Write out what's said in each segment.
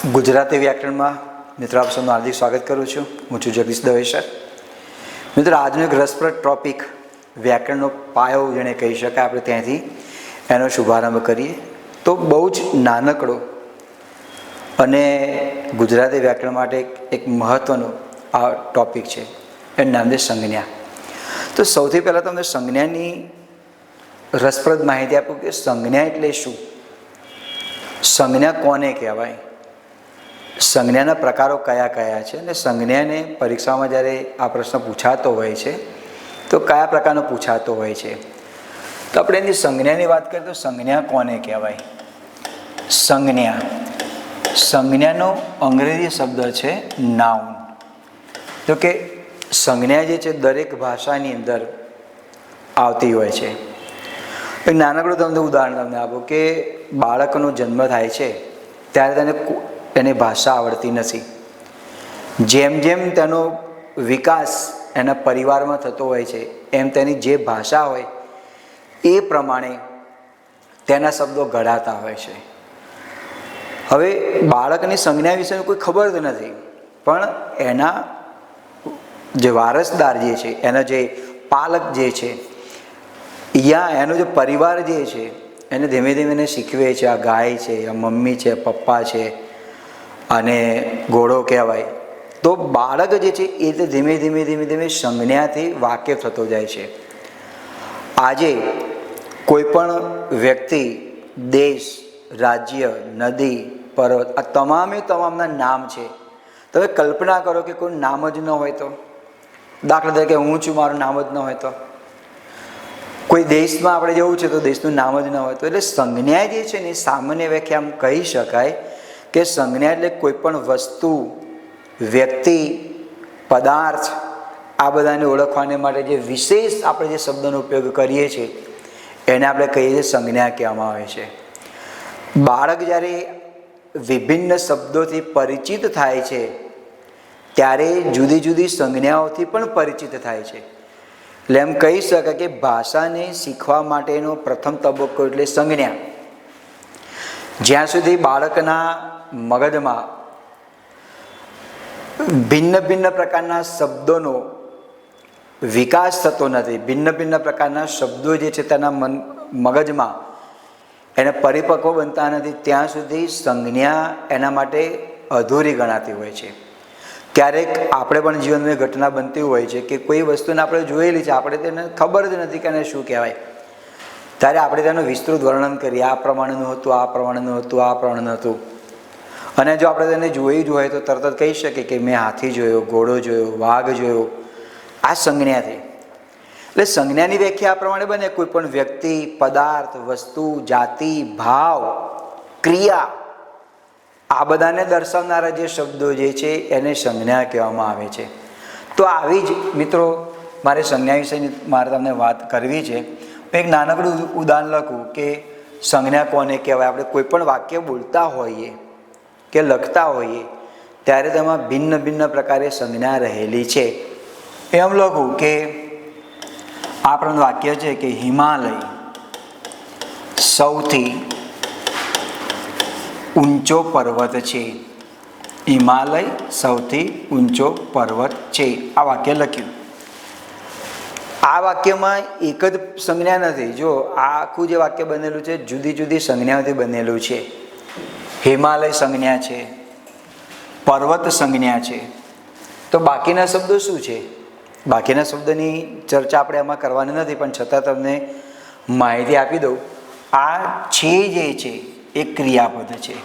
ગુજરાતી વ્યાકરણમાં મિત્રો આપ સૌનું હાર્દિક સ્વાગત કરું છું. હું છું જગદીશ દવેસર. મિત્રો આજનો એક રસપ્રદ ટોપિક વ્યાકરણનો પાયો જેને કહી શકાય, આપણે ત્યાંથી એનો શુભારંભ કરીએ. તો બહુ જ નાનકડો અને ગુજરાતી વ્યાકરણ માટે એક મહત્ત્વનો આ ટોપિક છે. એનું નામ છે સંજ્ઞા. તો સૌથી પહેલાં તમને સંજ્ઞાની રસપ્રદ માહિતી આપું કે સંજ્ઞા એટલે શું, સંજ્ઞા કોને કહેવાય, સંજ્ઞાના પ્રકારો કયા કયા છે, અને સંજ્ઞાને પરીક્ષામાં જ્યારે આ પ્રશ્ન પૂછાતો હોય છે તો કયા પ્રકારનો પૂછાતો હોય છે. તો આપણે એની સંજ્ઞાની વાત કરીએ તો સંજ્ઞા કોને કહેવાય. સંજ્ઞાનો અંગ્રેજી શબ્દ છે નાઉન. તો કે સંજ્ઞા જે છે દરેક ભાષાની અંદર આવતી હોય છે. એક નાનકડું તમને ઉદાહરણ તમને આપું કે બાળકનો જન્મ થાય છે ત્યારે એની ભાષા આવડતી નથી. જેમ જેમ તેનો વિકાસ એના પરિવારમાં થતો હોય છે એમ તેની જે ભાષા હોય એ પ્રમાણે તેના શબ્દો ઘડાતા હોય છે. હવે બાળકની સંજ્ઞા વિશેનું કોઈ ખબર જ નથી, પણ એના જે વારસદાર જે છે, એના જે પાલક જે છે, યા એનો જે પરિવાર જે છે એને ધીમે ધીમે એને શીખવે છે. આ ગાય છે, આ મમ્મી છે, પપ્પા છે અને ઘોડો કહેવાય. તો બાળક જે છે એ ધીમે ધીમે ધીમે ધીમે સંજ્ઞાથી વાકેફ થતો જાય છે. આજે કોઈ પણ વ્યક્તિ, દેશ, રાજ્ય, નદી, પર્વત, આ તમામના નામ છે. તમે કલ્પના કરો કે કોઈ નામ જ ન હોય તો, દાખલા તરીકે હું છું, મારું નામ જ ન હોય તો, કોઈ દેશમાં આપણે જવું છે તો દેશનું નામ જ ન હોય તો. એટલે સંજ્ઞા જે છે ને સામાન્ય વ્યાખ્યા આમ કહી શકાય કે સંજ્ઞા એટલે કોઈ પણ વસ્તુ, વ્યક્તિ, પદાર્થ, આ બધાને ઓળખવાને માટે જે વિશેષ આપણે જે શબ્દનો ઉપયોગ કરીએ છીએ એને આપણે કહીએ છીએ સંજ્ઞા કહેવામાં આવે છે. બાળક જ્યારે વિભિન્ન શબ્દોથી પરિચિત થાય છે ત્યારે જુદી જુદી સંજ્ઞાઓથી પણ પરિચિત થાય છે. એટલે એમ કહી શકાય કે ભાષાને શીખવા માટેનો પ્રથમ તબક્કો એટલે સંજ્ઞા. જ્યાં સુધી બાળકના મગજમાં ભિન્ન ભિન્ન પ્રકારના શબ્દોનો વિકાસ થતો નથી, ભિન્ન ભિન્ન પ્રકારના શબ્દો જે છે તેના મગજમાં એને પરિપક્વ બનતા નથી, ત્યાં સુધી સંજ્ઞા એના માટે અધૂરી ગણાતી હોય છે. ક્યારેક આપણે પણ જીવનમાં ઘટના બનતી હોય છે કે કોઈ વસ્તુને આપણે જોયેલી છે, આપણે તેને ખબર જ નથી કે એને શું કહેવાય, ત્યારે આપણે તેનું વિસ્તૃત વર્ણન કરીએ. આ પ્રમાણેનું હતું, આ પ્રમાણેનું હતું, આ પ્રમાણેનું હતું. અને જો આપણે તેને જોઈ જ હોય તો તરત જ કહી શકીએ કે મેં હાથી જોયો, ઘોડો જોયો, વાઘ જોયો. આ સંજ્ઞાથી. એટલે સંજ્ઞાની વ્યાખ્યા આ પ્રમાણે બને: કોઈ પણ વ્યક્તિ, પદાર્થ, વસ્તુ, જાતિ, ભાવ, ક્રિયા, આ બધાને દર્શાવનારા જે શબ્દો જે છે એને સંજ્ઞા કહેવામાં આવે છે. તો આવી જ મિત્રો મારે સંજ્ઞા વિશેની મારે તમને વાત કરવી છે. એક નાનકડું ઉદાહરણ લખું કે સંજ્ઞા કોને કહેવાય. આપણે કોઈ પણ વાક્ય બોલતા હોઈએ કે લખતા હોઈએ ત્યારે તેમાં ભિન્ન ભિન્ન પ્રકારે સંજ્ઞા રહેલી છે. એમ લખું કે આપણું વાક્ય છે કે હિમાલય સૌથી ઊંચો પર્વત છે. હિમાલય સૌથી ઊંચો પર્વત છે. આ વાક્ય લખ્યું. આ વાક્યમાં એક જ સંજ્ઞા નથી. જો આ આખું જે વાક્ય બનેલું છે જુદી જુદી સંજ્ઞાઓથી બનેલું છે. હિમાલય સંજ્ઞા છે, પર્વત સંજ્ઞા છે. તો બાકીના શબ્દો શું છે? બાકીના શબ્દની ચર્ચા આપણે એમાં કરવાની નથી, પણ છતાં તમને માહિતી આપી દઉં. આ છે જે છે એ ક્રિયાપદ છે.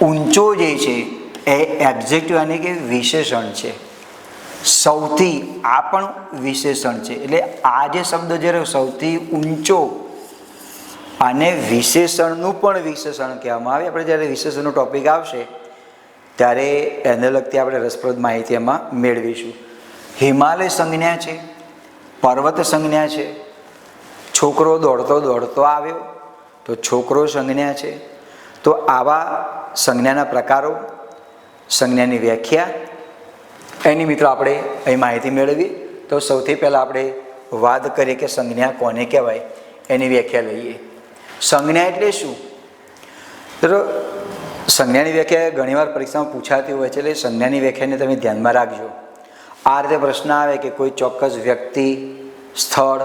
ઊંચો જે છે એ એડજેક્ટિવ એટલે કે વિશેષણ છે. સૌથી, આ પણ વિશેષણ છે. એટલે આ જે શબ્દ જે રહ્યો સૌથી ઊંચો, આને વિશેષણનું પણ વિશેષણ કહેવામાં આવે. આપણે જ્યારે વિશેષણનો ટોપિક આવશે ત્યારે એને લગતી આપણે રસપ્રદ માહિતી એમાં મેળવીશું. હિમાલય સંજ્ઞા છે, પર્વત સંજ્ઞા છે. છોકરો દોડતો દોડતો આવ્યો તો છોકરો સંજ્ઞા છે. તો આવા સંજ્ઞાના પ્રકારો, સંજ્ઞાની વ્યાખ્યા, એની મિત્રો આપણે અહીં માહિતી મેળવીએ. તો સૌથી પહેલાં આપણે વાત કરીએ કે સંજ્ઞા કોને કહેવાય એની વ્યાખ્યા લઈએ. સંજ્ઞા એટલે શું? સંજ્ઞાની વ્યાખ્યા ઘણીવાર પરીક્ષામાં પૂછાતી હોય છે, એટલે સંજ્ઞાની વ્યાખ્યાને તમે ધ્યાનમાં રાખજો. આ રીતે પ્રશ્ન આવે કે કોઈ ચોક્કસ વ્યક્તિ, સ્થળ,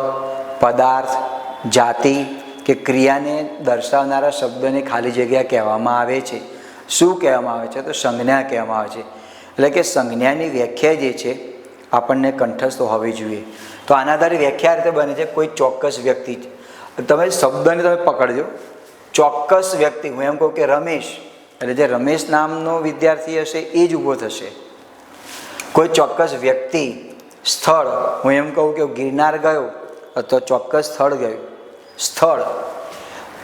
પદાર્થ, જાતિ કે ક્રિયાને દર્શાવનારા શબ્દને ખાલી જગ્યા કહેવામાં આવે છે. શું કહેવામાં આવે છે? તો સંજ્ઞા કહેવામાં આવે છે. એટલે કે સંજ્ઞાની વ્યાખ્યા જે છે આપણને કંઠસ્થ હોવી જોઈએ. તો આના આધારે વ્યાખ્યા રીતે બને છે કોઈ ચોક્કસ વ્યક્તિ. તમે શબ્દને તમે પકડજો. ચોક્કસ વ્યક્તિ, હું એમ કહું કે રમેશ, એટલે જે રમેશ નામનો વિદ્યાર્થી હશે એ જ ઊભો થશે. કોઈ ચોક્કસ વ્યક્તિ, સ્થળ, હું એમ કહું કે ગિરનાર ગયો તો ચોક્કસ સ્થળ ગયું. સ્થળ,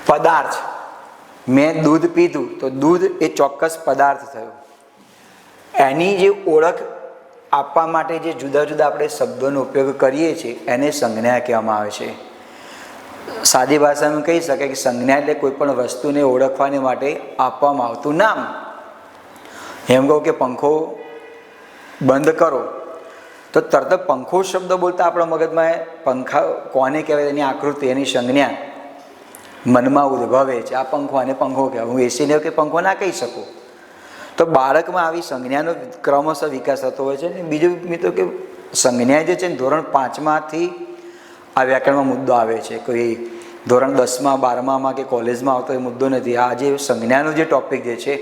પદાર્થ, મેં દૂધ પીધું તો દૂધ એ ચોક્કસ પદાર્થ થયો. એની જે ઓળખ આપવા માટે જે જુદા જુદા આપણે શબ્દોનો ઉપયોગ કરીએ છીએ એને સંજ્ઞા કહેવામાં આવે છે. સાદી ભાષામાં કહી શકાય કે સંજ્ઞા એટલે કોઈ પણ વસ્તુને ઓળખવાને માટે આપવામાં આવતું નામ. એમ કહું કે પંખો બંધ કરો તો તરત પંખો શબ્દ બોલતા આપણા મગજમાં પંખા કોને કહેવાય એની આકૃતિ, એની સંજ્ઞા મનમાં ઉદ્ભવે છે. આ પંખો, આને પંખો કહેવાય. હું એસીને કે પંખો ના કહી શકું. તો બાળકમાં આવી સંજ્ઞાનો ક્રમશઃ વિકાસ થતો હોય છે. ને બીજું મિત્રો કે સંજ્ઞા જે છે ને ધોરણ 5માંથી આ વ્યાકરણમાં મુદ્દો આવે છે. કોઈ ધોરણ 10માં, 12માં કે કોલેજમાં આવતો એ મુદ્દો નથી. આ જે સંજ્ઞાનો જે ટોપિક જે છે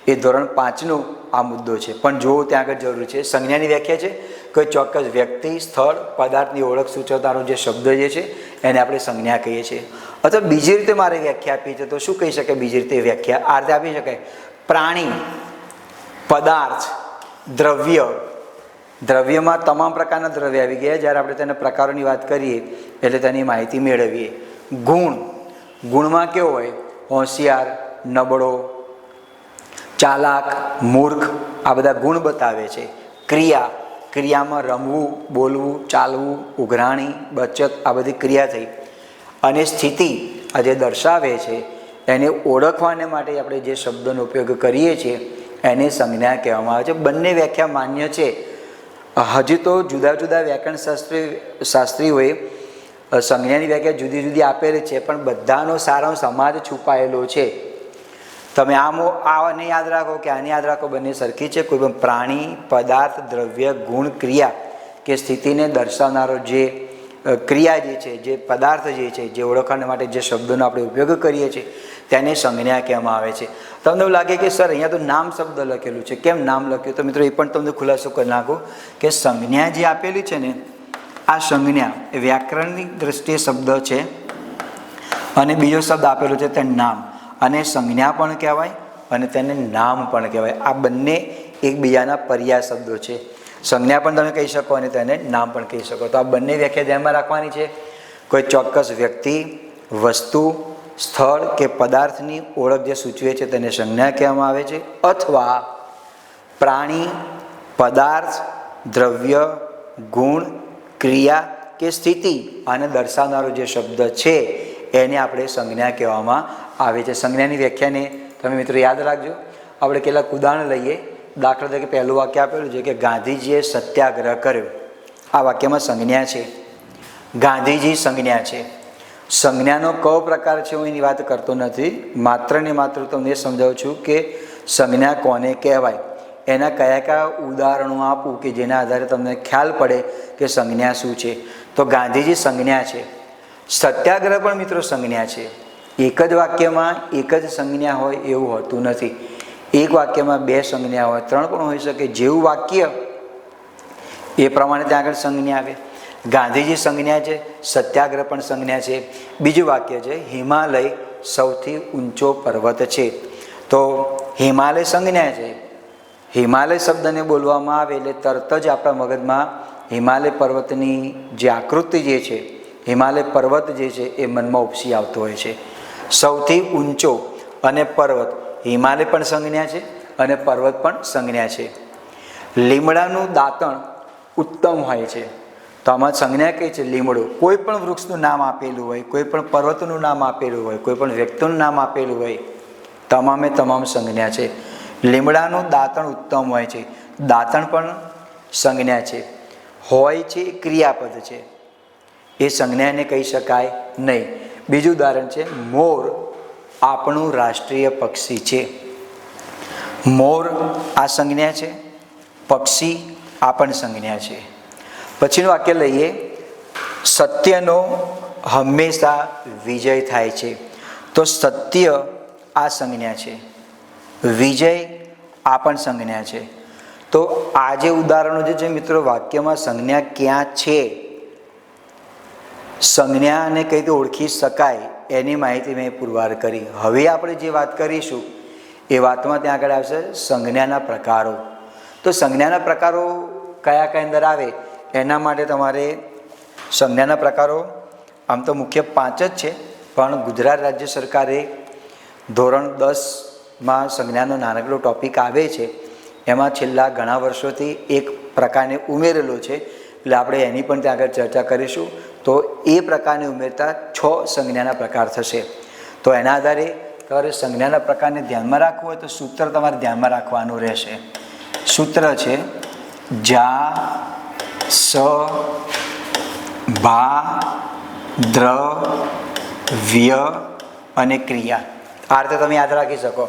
એ ધોરણ 5નો આ મુદ્દો છે. પણ જો ત્યાં આગળ જરૂર છે. સંજ્ઞાની વ્યાખ્યા છે કોઈ ચોક્કસ વ્યક્તિ, સ્થળ, પદાર્થની ઓળખ સૂચવતાનો જે શબ્દ જે છે એને આપણે સંજ્ઞા કહીએ છીએ. અથવા બીજી રીતે મારે વ્યાખ્યા આપી છે તો શું કહી શકાય? બીજી રીતે વ્યાખ્યા આ રીતે આપી શકાય: પ્રાણી, પદાર્થ, દ્રવ્ય. દ્રવ્યમાં તમામ પ્રકારના દ્રવ્ય આવી ગયા. જ્યારે આપણે તેના પ્રકારોની વાત કરીએ એટલે તેની માહિતી મેળવીએ. ગુણ, ગુણમાં કેવો હોય? હોશિયાર, નબળો, ચાલાક, મૂર્ખ, આ બધા ગુણ બતાવે છે. ક્રિયા, ક્રિયામાં રમવું, બોલવું, ચાલવું, ઉઘરાણી, બચત, આ બધી ક્રિયા થઈ. અને સ્થિતિ, આ જે દર્શાવે છે એને ઓળખવાને માટે આપણે જે શબ્દોનો ઉપયોગ કરીએ છીએ એને સંજ્ઞા કહેવામાં આવે છે. બંને વ્યાખ્યા માન્ય છે. હજી તો જુદા જુદા વ્યાકરણ શાસ્ત્રીઓએ સંજ્ઞાની વ્યાખ્યા જુદી જુદી આપેલી છે, પણ બધાનો સારાંશ સમાજ છુપાયેલો છે. તમે આને યાદ રાખો કે આને યાદ રાખો, બંને સરખી છે. કોઈ પણ પ્રાણી, પદાર્થ, દ્રવ્ય, ગુણ, ક્રિયા કે સ્થિતિને દર્શાવનારો જે ક્રિયા જે છે, જે પદાર્થ જે છે, જે ઓળખવા માટે જે શબ્દોનો આપણે ઉપયોગ કરીએ છીએ તેને સંજ્ઞા કહેવામાં આવે છે. તમને એવું લાગે કે સર અહીંયા તો નામ શબ્દ લખેલું છે, કેમ નામ લખ્યું? તો મિત્રો એ પણ તમને ખુલાસો કરી નાખું કે સંજ્ઞા જે આપેલી છે ને, આ સંજ્ઞા એ વ્યાકરણની દ્રષ્ટિએ શબ્દ છે અને બીજો શબ્દ આપેલો છે તે નામ. અને સંજ્ઞા પણ કહેવાય અને તેને નામ પણ કહેવાય. આ બંને એકબીજાના પર્યાય શબ્દો છે. સંજ્ઞા પણ તમે કહી શકો અને તેને નામ પણ કહી શકો. તો આ બંને વ્યાખ્યા ધ્યાનમાં રાખવાની છે. કોઈ ચોક્કસ વ્યક્તિ, વસ્તુ, સ્થળ કે પદાર્થની ઓળખ જે સૂચવે છે તેને સંજ્ઞા કહેવામાં આવે છે. અથવા પ્રાણી, પદાર્થ, દ્રવ્ય, ગુણ, ક્રિયા કે સ્થિતિ આને દર્શાવનારો જે શબ્દ છે એને આપણે સંજ્ઞા કહેવામાં આવે છે. સંજ્ઞાની વ્યાખ્યાને તમે મિત્રો યાદ રાખજો. આપણે કેટલાક ઉદાહરણ લઈએ. દાખલા તરીકે પહેલું વાક્ય આપેલું છે કે ગાંધીજીએ સત્યાગ્રહ કર્યો. આ વાક્યમાં સંજ્ઞા છે. ગાંધીજી સંજ્ઞા છે. સંજ્ઞાનો કયો પ્રકાર છે હું એની વાત કરતો નથી. માત્ર ને માત્ર તમને એ સમજાવું છું કે સંજ્ઞા કોને કહેવાય, એના કયા કયા ઉદાહરણો આપું કે જેના આધારે તમને ખ્યાલ પડે કે સંજ્ઞા શું છે. તો ગાંધીજી સંજ્ઞા છે. સત્યાગ્રહ પણ મિત્રો સંજ્ઞા છે. એક જ વાક્યમાં એક જ સંજ્ઞા હોય એવું હોતું નથી. એક વાક્યમાં બે સંજ્ઞા હોય, ત્રણ પણ હોઈ શકે. જેવું વાક્ય એ પ્રમાણે ત્યાં આગળ સંજ્ઞા આવે. ગાંધીજી સંજ્ઞા છે, સત્યાગ્રહ પણ સંજ્ઞા છે. બીજું વાક્ય છે હિમાલય સૌથી ઊંચો પર્વત છે. તો હિમાલય સંજ્ઞા છે. હિમાલય શબ્દને બોલવામાં આવે એટલે તરત જ આપણા મગજમાં હિમાલય પર્વતની જે આકૃતિ જે છે, હિમાલય પર્વત જે છે એ મનમાં ઉપસી આવતો હોય છે. સૌથી ઊંચો અને પર્વત, હિમાલય પણ સંજ્ઞા છે અને પર્વત પણ સંજ્ઞા છે. લીમડાનું દાંતણ ઉત્તમ હોય છે. તો આમાં સંજ્ઞા કઈ છે? લીમડો. કોઈ પણ વૃક્ષનું નામ આપેલું હોય, કોઈ પણ પર્વતનું નામ આપેલું હોય, કોઈ પણ વ્યક્તિનું નામ આપેલું હોય, તમામે તમામ સંજ્ઞા છે. લીમડાનું દાંતણ ઉત્તમ હોય છે. દાંતણ પણ સંજ્ઞા છે. હોય છે એ ક્રિયાપદ છે, એ સંજ્ઞાને કહી શકાય નહીં. બીજું ઉદાહરણ છે મોર આપણું રાષ્ટ્રીય પક્ષી છે. મોર આ સંજ્ઞા છે, પક્ષી આ પણ સંજ્ઞા છે. પછીનું વાક્ય લઈએ, સત્યનો હંમેશા વિજય થાય છે. તો સત્ય આ સંજ્ઞા છે, વિજય આ પણ સંજ્ઞા છે. તો આ જે ઉદાહરણો જે છે મિત્રો, વાક્યમાં સંજ્ઞા ક્યાં છે, સંજ્ઞાને કઈ રીતે ઓળખી શકાય એની માહિતી મેં પુરવાર કરી. હવે આપણે જે વાત કરીશું એ વાતમાં ત્યાં આગળ આવશે સંજ્ઞાના પ્રકારો. તો સંજ્ઞાના પ્રકારો કયા કયા અંદર આવે એના માટે તમારે સંજ્ઞાના પ્રકારો આમ તો મુખ્ય 5 જ છે, પણ ગુજરાત રાજ્ય સરકારે ધોરણ 10માં સંજ્ઞાનો નાનકડો ટોપિક આવે છે, એમાં છેલ્લા ઘણા વર્ષોથી એક પ્રકારને ઉમેરેલો છે, એટલે આપણે એની પણ ત્યાં આગળ ચર્ચા કરીશું. તો એ પ્રકારને ઉમેરતા 6 સંજ્ઞાના પ્રકાર થશે. તો એના આધારે તમારે સંજ્ઞાના પ્રકારને ધ્યાનમાં રાખવું હોય તો સૂત્ર તમારે ધ્યાનમાં રાખવાનું રહેશે. સૂત્ર છે જા, સ, ભા, દ્ર, વ્ય અને ક્રિયા. આ રીતે તમે યાદ રાખી શકો.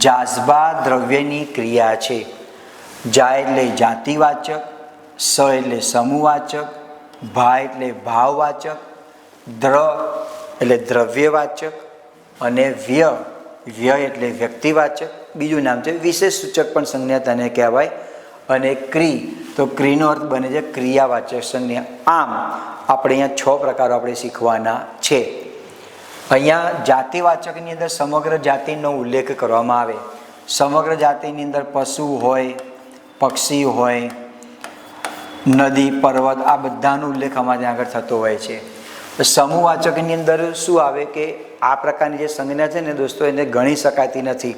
જાઝબા દ્રવ્યની ક્રિયા છે. જા એટલે જાતિવાચક, સ એટલે સમૂહવાચક, ભા એટલે ભાવવાચક, દ્ર એટલે દ્રવ્યવાચક અને વ્યય એટલે વ્યક્તિવાચક. બીજું નામ છે વિશેષ સૂચક પણ સંજ્ઞા તેને કહેવાય. અને ક્રી તો ક્રીનો અર્થ બને છે ક્રિયાવાચક સંજ્ઞા. આમ આપણે અહીંયા 6 પ્રકારો આપણે શીખવાના છે. અહીંયા જાતિવાચકની અંદર સમગ્ર જાતિનો ઉલ્લેખ કરવામાં આવે. સમગ્ર જાતિની અંદર પશુ હોય, પક્ષી હોય, નદી, પર્વત આ બધાનો ઉલ્લેખ અમારે ત્યાં આગળ થતો હોય છે. સમૂહવાચકની અંદર શું આવે કે આ પ્રકારની જે સંજ્ઞા છે ને દોસ્તો, એને ગણી શકાતી નથી.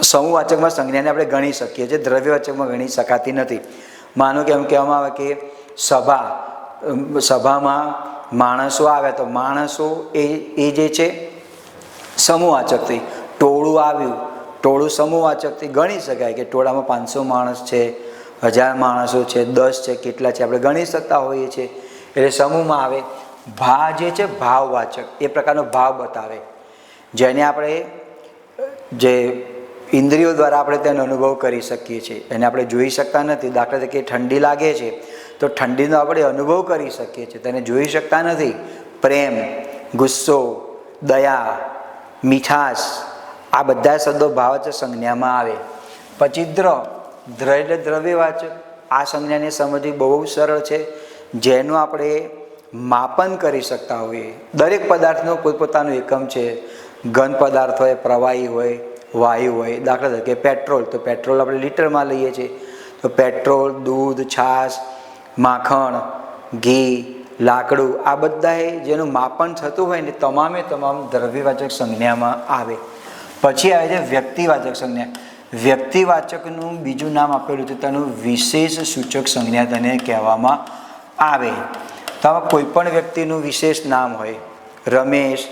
સમૂહવાચકમાં સંજ્ઞાને આપણે ગણી શકીએ છીએ, દ્રવ્યવાચકમાં ગણી શકાતી નથી. માનો કે એમ કહેવામાં આવે કે સભામાં માણસો આવે તો માણસો એ જે છે સમૂહવાચકથી. ટોળું આવ્યું, ટોળું સમૂહવાચકથી ગણી શકાય કે ટોળામાં 500 માણસ છે, 1000 માણસો છે, 10 છે, કેટલા છે આપણે ગણી શકતા હોઈએ છીએ, એટલે સમૂહમાં આવે. ભા જે છે ભાવવાચક, એ પ્રકારનો ભાવ બતાવે, જેને આપણે જે ઇન્દ્રિયો દ્વારા આપણે તેનો અનુભવ કરી શકીએ છીએ, એને આપણે જોઈ શકતા નથી. દાખલા તરીકે ઠંડી લાગે છે તો ઠંડીનો આપણે અનુભવ કરી શકીએ છીએ, તેને જોઈ શકતા નથી. પ્રેમ, ગુસ્સો, દયા, મીઠાશ આ બધા શબ્દો ભાવવાચક સંજ્ઞામાં આવે. પછી દ્ર એટલે દ્રવ્યવાચક. આ સંજ્ઞાને સમજવી બહુ સરળ છે, જેનું આપણે માપન કરી શકતા હોઈએ. દરેક પદાર્થનો પોતપોતાનો એકમ છે. ઘન પદાર્થ હોય, પ્રવાહી હોય, વાયુ હોય. દાખલા તરીકે પેટ્રોલ, તો પેટ્રોલ આપણે લીટરમાં લઈએ છીએ. તો પેટ્રોલ, દૂધ, છાશ, માખણ, ઘી, લાકડું આ બધાએ જેનું માપન થતું હોય ને તમામે તમામ દ્રવ્યવાચક સંજ્ઞામાં આવે. પછી આવે છે વ્યક્તિવાચક સંજ્ઞા. વ્યક્તિવાચકનું બીજું નામ આપેલું છે, તેનું વિશેષ સૂચક સંજ્ઞા તેને કહેવામાં આવે. તો આમાં કોઈ પણ વ્યક્તિનું વિશેષ નામ હોય, રમેશ,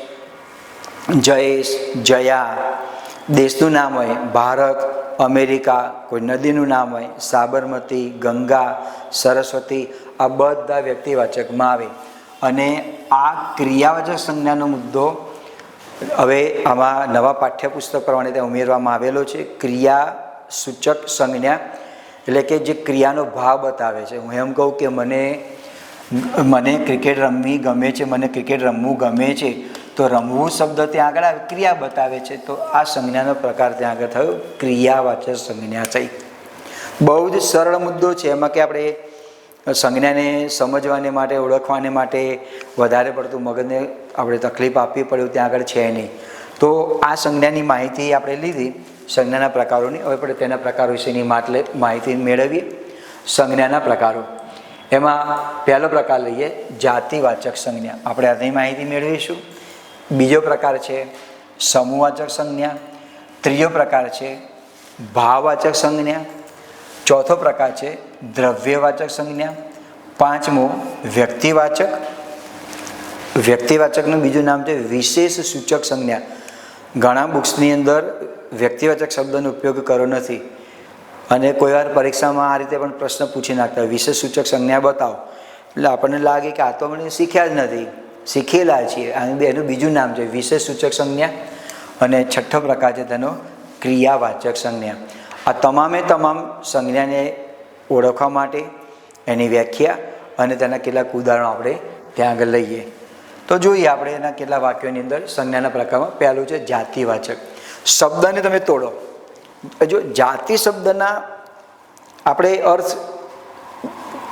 જયેશ, જયા, દેશનું નામ હોય ભારત, અમેરિકા, કોઈ નદીનું નામ હોય સાબરમતી, ગંગા, સરસ્વતી, આ બધા વ્યક્તિવાચકમાં આવે. અને આ ક્રિયાવાચક સંજ્ઞાનો મુદ્દો હવે આમાં નવા પાઠ્યપુસ્તક પ્રમાણે ત્યાં ઉમેરવામાં આવેલો છે. ક્રિયા સૂચક સંજ્ઞા એટલે કે જે ક્રિયાનો ભાવ બતાવે છે. હું એમ કહું કે મને ક્રિકેટ રમવી ગમે છે, મને ક્રિકેટ રમવું ગમે છે, તો રમવું શબ્દ ત્યાં આગળ આવે, ક્રિયા બતાવે છે. તો આ સંજ્ઞાનો પ્રકાર ત્યાં આગળ થયો ક્રિયાવાચક સંજ્ઞા થઈ. બહુ જ સરળ મુદ્દો છે, એમાં કે આપણે સંજ્ઞાને સમજવાને માટે, ઓળખવાને માટે વધારે પડતું મગજને આપણે તકલીફ આપવી પડે ત્યાં આગળ છે નહીં. તો આ સંજ્ઞાની માહિતી આપણે લીધી, સંજ્ઞાના પ્રકારોની. હવે આપણે તેના પ્રકારો વિશેની માહિતી મેળવીએ. સંજ્ઞાના પ્રકારો, એમાં પહેલો પ્રકાર લઈએ જાતિવાચક સંજ્ઞા. આપણે આની માહિતી મેળવીશું. બીજો પ્રકાર છે સમૂહવાચક સંજ્ઞા. ત્રીજો પ્રકાર છે ભાવવાચક સંજ્ઞા. ચોથો પ્રકાર છે દ્રવ્યવાચક સંજ્ઞા. પાંચમો વ્યક્તિવાચક. વ્યક્તિવાચકનું બીજું નામ છે વિશેષ સૂચક સંજ્ઞા. ઘણા બુક્સની અંદર વ્યક્તિવાચક શબ્દનો ઉપયોગ કર્યો નથી, અને કોઈ વાર પરીક્ષામાં આ રીતે પણ પ્રશ્ન પૂછી નાખતા વિશેષ સૂચક સંજ્ઞા બતાવો, એટલે આપણને લાગે કે આ તો મને શીખ્યા જ નથી, શીખેલા છીએ. એનું બીજું નામ છે વિશેષ સૂચક સંજ્ઞા. અને છઠ્ઠો પ્રકાર છે તેનો ક્રિયાવાચક સંજ્ઞા. આ તમામે તમામ સંજ્ઞાને ઓળખવા માટે એની વ્યાખ્યા અને તેના કેટલાક ઉદાહરણો આપણે ત્યાં આગળ લઈએ. તો જોઈએ આપણે એના કેટલા વાક્યોની અંદર સંજ્ઞાના પ્રકારમાં. પહેલું છે જાતિવાચક. શબ્દને તમે તોડો. જો જાતિ શબ્દના આપણે અર્થ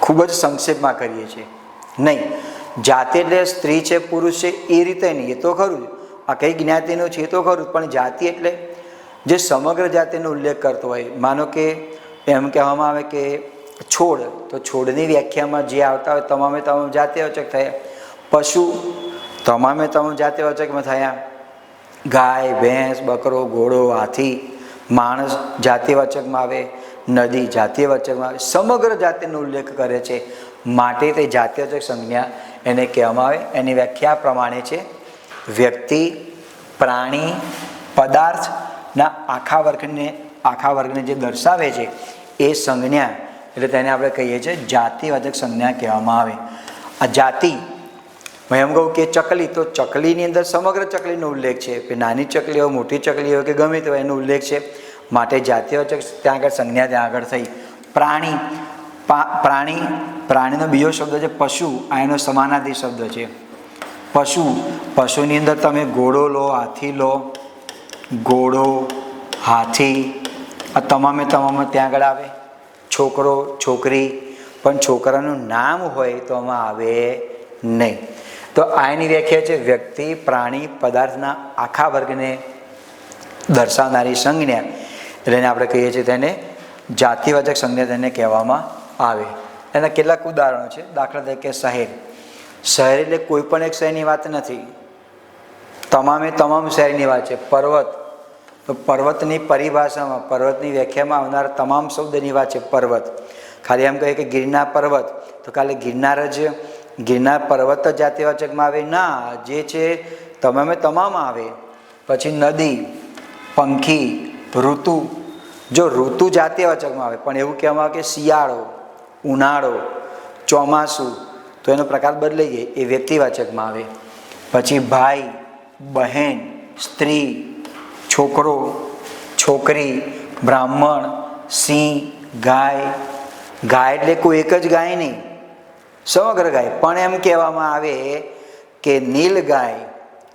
ખૂબ જ સંક્ષેપમાં કરીએ છીએ. નહીં, જાતિ એટલે સ્ત્રી છે પુરુષ છે એ રીતે નહીં, એ તો ખરું જ. આ કઈ જ્ઞાતિનું છે એ તો ખરું જ, પણ જાતિ એટલે જે સમગ્ર જાતિનો ઉલ્લેખ કરતો હોય. માનો કે એમ કહેવામાં આવે કે છોડ, તો છોડની વ્યાખ્યામાં જે આવતા હોય તમામે તમામ જાતિવાચક થયા. પશુ તમામે તમામ જાતિવાચકમાં થયા. ગાય, ભેંસ, બકરો, ઘોડો, હાથી, માણસ જાતિવાચકમાં આવે. નદી જાતિવાચકમાં આવે. સમગ્ર જાતિનો ઉલ્લેખ કરે છે, માટે તે જાતિવાચક સંજ્ઞા એને કહેવામાં આવે. એની વ્યાખ્યા પ્રમાણે છે: વ્યક્તિ, પ્રાણી, પદાર્થના આખા વર્ગને જે દર્શાવે છે એ સંજ્ઞા, એટલે તેને આપણે કહીએ છીએ જાતિવાચક સંજ્ઞા કહેવામાં આવે. આ જાતિ, હું એમ કહું કે ચકલી, તો ચકલીની અંદર સમગ્ર ચકલીનો ઉલ્લેખ છે. કે નાની ચકલી હોય, મોટી ચકલી હોય કે ગમે તે હોય, એનો ઉલ્લેખ છે, માટે જાતિવાચક ત્યાં આગળ સંજ્ઞા ત્યાં આગળ થઈ. પ્રાણીનો બીજો શબ્દ છે પશુ. આ એનો સમાનાર્થી શબ્દ છે પશુની અંદર તમે ઘોડો લો, હાથી લો. ઘોડો, હાથી આ તમામે તમામ ત્યાં આગળ આવે. છોકરો, છોકરી, પણ છોકરાનું નામ હોય તો આમાં આવે નહીં. તો આ એની વ્યાખ્યા છે: વ્યક્તિ, પ્રાણી, પદાર્થના આખા વર્ગને દર્શાવનારી સંજ્ઞા, એટલે આપણે કહીએ છીએ તેને જાતિવાચક સંજ્ઞા તેને કહેવામાં આવે. એના કેટલાક ઉદાહરણો છે. દાખલા તરીકે શહેર. શહેર એટલે કોઈ પણ એક શહેરની વાત નથી, તમામે તમામ શહેરની વાત છે. પર્વત, તો પર્વતની પરિભાષામાં, પર્વતની વ્યાખ્યામાં આવનાર તમામ શબ્દની વાત છે પર્વત. ખાલી એમ કહીએ કે ગિરનાર પર્વત, તો ખાલી ગિરનાર પર્વત જ જાતિવાચકમાં આવે ના, જે છે તમામે તમામ આવે. પછી નદી, પંખી, ઋતુ. જો ઋતુ જાતિવાચકમાં આવે, પણ એવું કહેવામાં આવે કે શિયાળો, ઉનાળો, ચોમાસું, તો એનો પ્રકાર બદલાઈ જાય, એ વ્યક્તિવાચકમાં આવે. પછી ભાઈ, બહેન, સ્ત્રી, છોકરો, છોકરી, બ્રાહ્મણ, સિંહ, ગાય. ગાય એટલે કોઈ એક જ ગાય નહીં, સમગ્ર ગાય. પણ એમ કહેવામાં આવે કે નીલ ગાય,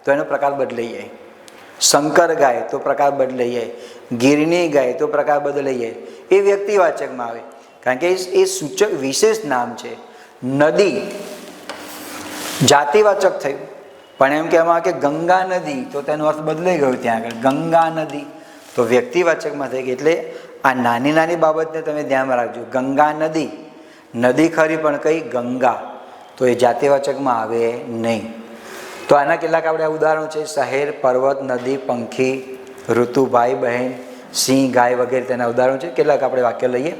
તો એનો પ્રકાર બદલાઈ જાય. શંકર ગાય, તો પ્રકાર બદલાઈ જાય. ગીરની ગાય, તો પ્રકાર બદલાઈ જાય. એ વ્યક્તિવાચકમાં આવે, કારણ કે એ સૂચક વિશેષ નામ છે. નદી જાતિવાચક થયું, પણ એમ કહેવામાં આવે કે ગંગા નદી, તો તેનો અર્થ બદલાઈ ગયો ત્યાં આગળ. ગંગા નદી તો વ્યક્તિવાચકમાં થઈ ગઈ. એટલે આ નાની નાની બાબતને તમે ધ્યાનમાં રાખજો. ગંગા નદી, નદી ખરી પણ કઈ ગંગા, તો એ જાતિવાચકમાં આવે નહીં. તો આના કેટલાક આપણે ઉદાહરણો છે: શહેર, પર્વત, નદી, પંખી, ઋતુ, ભાઈ, બહેન, સિંહ, ગાય વગેરે તેના ઉદાહરણો છે. કેટલાક આપણે વાક્ય લઈએ.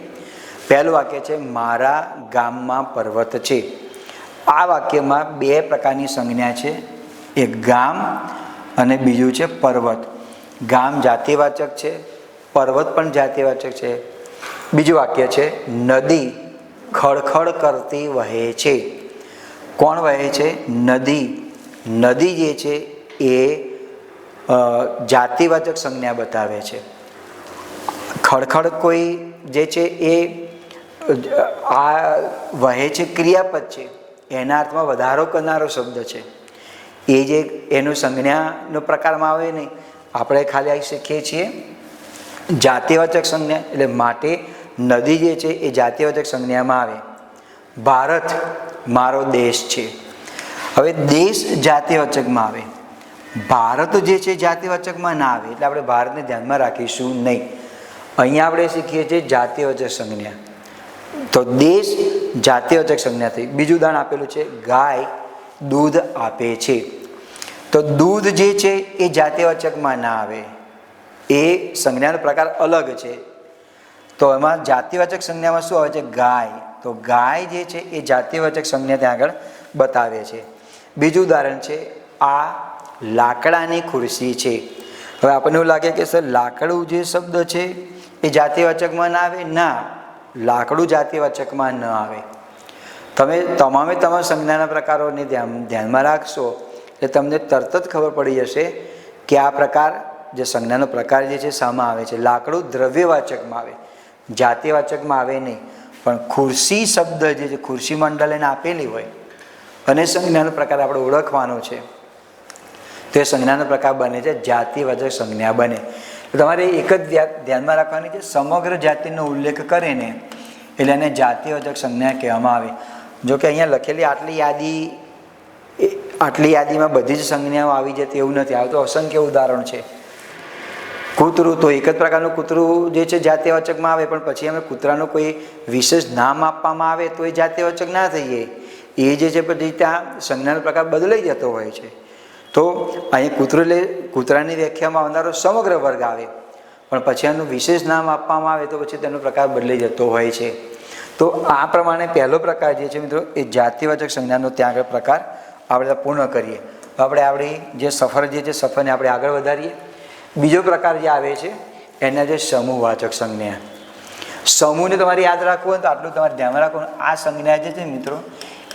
પહેલું વાક્ય છે: મારા ગામમાં પર્વત છે. આ વાક્યમાં બે પ્રકારની સંજ્ઞા છે, એક ગામ અને બીજું છે પર્વત. ગામ જાતિવાચક છે, પર્વત પણ જાતિવાચક છે. બીજું વાક્ય છે: નદી ખળખળ કરતી વહે છે. કોણ વહે છે? નદી. નદી જે છે એ જાતિવાચક સંજ્ઞા બતાવે છે. ખળખળ કોઈ જે છે એ આ વહે છે ક્રિયાપદ છે, એના અર્થમાં વધારો કરનારો શબ્દ છે. એ જે એનું સંજ્ઞાનો પ્રકારમાં આવે નહીં. આપણે ખાલી આવી શીખીએ છીએ જાતિવાચક સંજ્ઞા, એટલે માટે નદી જે છે એ જાતિવાચક સંજ્ઞામાં આવે. ભારત મારો દેશ છે. હવે દેશ જાતિવાચકમાં આવે, ભારત જે છે જાતિવાચકમાં ના આવે, એટલે આપણે ભારતને ધ્યાનમાં રાખીશું નહીં. અહીંયા આપણે શીખીએ છીએ જાતિવાચક સંજ્ઞા, તો દેશ જાતિવાચક સંજ્ઞા થઈ. બીજું ઉદાહરણ આપેલું છે: ગાય દૂધ આપે છે. તો દૂધ જે છે એ જાતિવાચકમાં ના આવે, એ સંજ્ઞાનો પ્રકાર અલગ છે. તો એમાં જાતિવાચક સંજ્ઞામાં શું આવે છે? ગાય. તો ગાય જે છે એ જાતિવાચક સંજ્ઞા ત્યાં આગળ બતાવે છે. બીજું ઉદાહરણ છે: આ લાકડાની ખુરશી છે. હવે આપણને એવું લાગે કે સર લાકડું જે શબ્દ છે એ જાતિવાચકમાં ના આવે. ના, લાકડું જાતિવાચકમાં ન આવે. તમે તમામે તમામ સંજ્ઞાના પ્રકારોને ધ્યાનમાં રાખશો એટલે તમને તરત જ ખબર પડી જશે કે આ પ્રકાર જે સંજ્ઞાનો પ્રકાર જે છે શામાં આવે છે? લાકડું દ્રવ્યવાચકમાં આવે, જાતિવાચકમાં આવે નહીં. પણ ખુરશી શબ્દ જે છે, ખુરશી મંડળ એને આપેલી હોય અને સંજ્ઞાનો પ્રકાર આપણે ઓળખવાનો છે, તો એ સંજ્ઞાનો પ્રકાર બને છે જાતિવાચક સંજ્ઞા બને. તો તમારે એક જ ધ્યાનમાં રાખવાની છે, સમગ્ર જાતિનો ઉલ્લેખ કરે ને એટલે એને જાતિવાચક સંજ્ઞા કહેવામાં આવે. જો કે અહીંયા લખેલી આટલી યાદીમાં બધી જ સંજ્ઞાઓ આવી જાય તેવું નથી. આ તો અસંખ્ય ઉદાહરણ છે. કૂતરું તો એક જ પ્રકારનું કૂતરું જે છે જાતિવાચકમાં આવે, પણ પછી અમે કૂતરાનું કોઈ વિશેષ નામ આપવામાં આવે તો એ જાતિવાચક ના થઈ જાય. એ જે છે પછી ત્યાં સંજ્ઞાનો પ્રકાર બદલાઈ જતો હોય છે. તો અહીં કૂતરું એટલે કૂતરાની વ્યાખ્યામાં આવનારો સમગ્ર વર્ગ આવે, પણ પછી એનું વિશેષ નામ આપવામાં આવે તો પછી તેનો પ્રકાર બદલાઈ જતો હોય છે. તો આ પ્રમાણે પહેલો પ્રકાર જે છે મિત્રો એ જાતિવાચક સંજ્ઞાનો ત્યાં આગળ પ્રકાર આપણે પૂર્ણ કરીએ. આપણે આપણી જે સફર જે છે સફરને આપણે આગળ વધારીએ. બીજો પ્રકાર જે આવે છે એના જે સમૂહવાચક સંજ્ઞા. સમૂહને તમારે યાદ રાખવું હોય તો આટલું તમારે ધ્યાનમાં રાખવું. આ સંજ્ઞા જે છે મિત્રો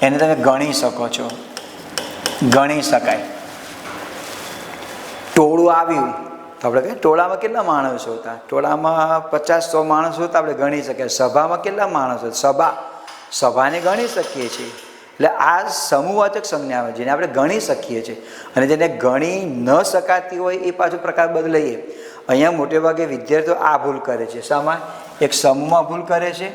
એને તમે ગણી શકો છો, ગણી શકાય. ટોળું આવ્યું તો આપણે કહીએ ટોળામાં કેટલા માણસો હતા? ટોળામાં 50-100 માણસો હતા, આપણે ગણી શકીએ. સભામાં કેટલા માણસો? સભાને ગણી શકીએ છીએ. એટલે આ સમૂહવાચક સંજ્ઞા આવે જેને આપણે ગણી શકીએ છીએ. અને જેને ગણી ન શકાતી હોય એ પાછો પ્રકાર બદલાઈએ. અહીંયા મોટે ભાગે વિદ્યાર્થીઓ આ ભૂલ કરે છે. શામાં? એક સમૂહમાં ભૂલ કરે છે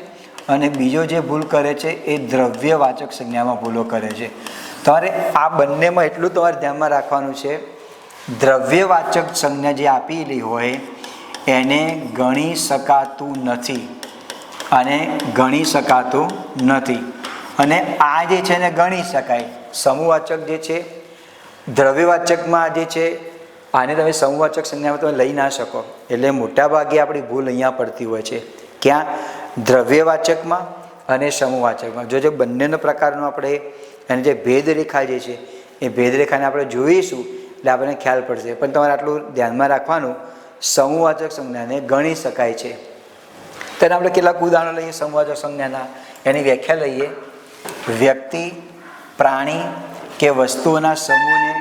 અને બીજો જે ભૂલ કરે છે એ દ્રવ્યવાચક સંજ્ઞામાં ભૂલો કરે છે. તમારે આ બંનેમાં એટલું તમારે ધ્યાનમાં રાખવાનું છે, દ્રવ્યવાચક સંજ્ઞા જે આપેલી હોય એને ગણી શકાતું નથી અને ગણી શકાતું નથી. અને આ જે છે એને ગણી શકાય. સમૂહવાચક જે છે દ્રવ્યવાચકમાં જે છે આને તમે સમૂહવાચક સંજ્ઞામાં તમે લઈ ના શકો. એટલે મોટાભાગે આપણી ભૂલ અહીંયા પડતી હોય છે. ક્યાં? દ્રવ્યવાચકમાં અને સમૂહવાચકમાં. જો બંનેનો પ્રકારનો આપણે એને જે ભેદરેખા જે છે એ ભેદરેખાને આપણે જોઈશું એટલે આપણને ખ્યાલ પડશે. પણ તમારે આટલું ધ્યાનમાં રાખવાનું, સમૂહવાચક સંજ્ઞાને ગણી શકાય છે. તેને આપણે કેટલાક ઉદાહરણો લઈએ સમૂહવાચક સંજ્ઞાના. એની વ્યાખ્યા લઈએ. વ્યક્તિ, પ્રાણી કે વસ્તુઓના સમૂહને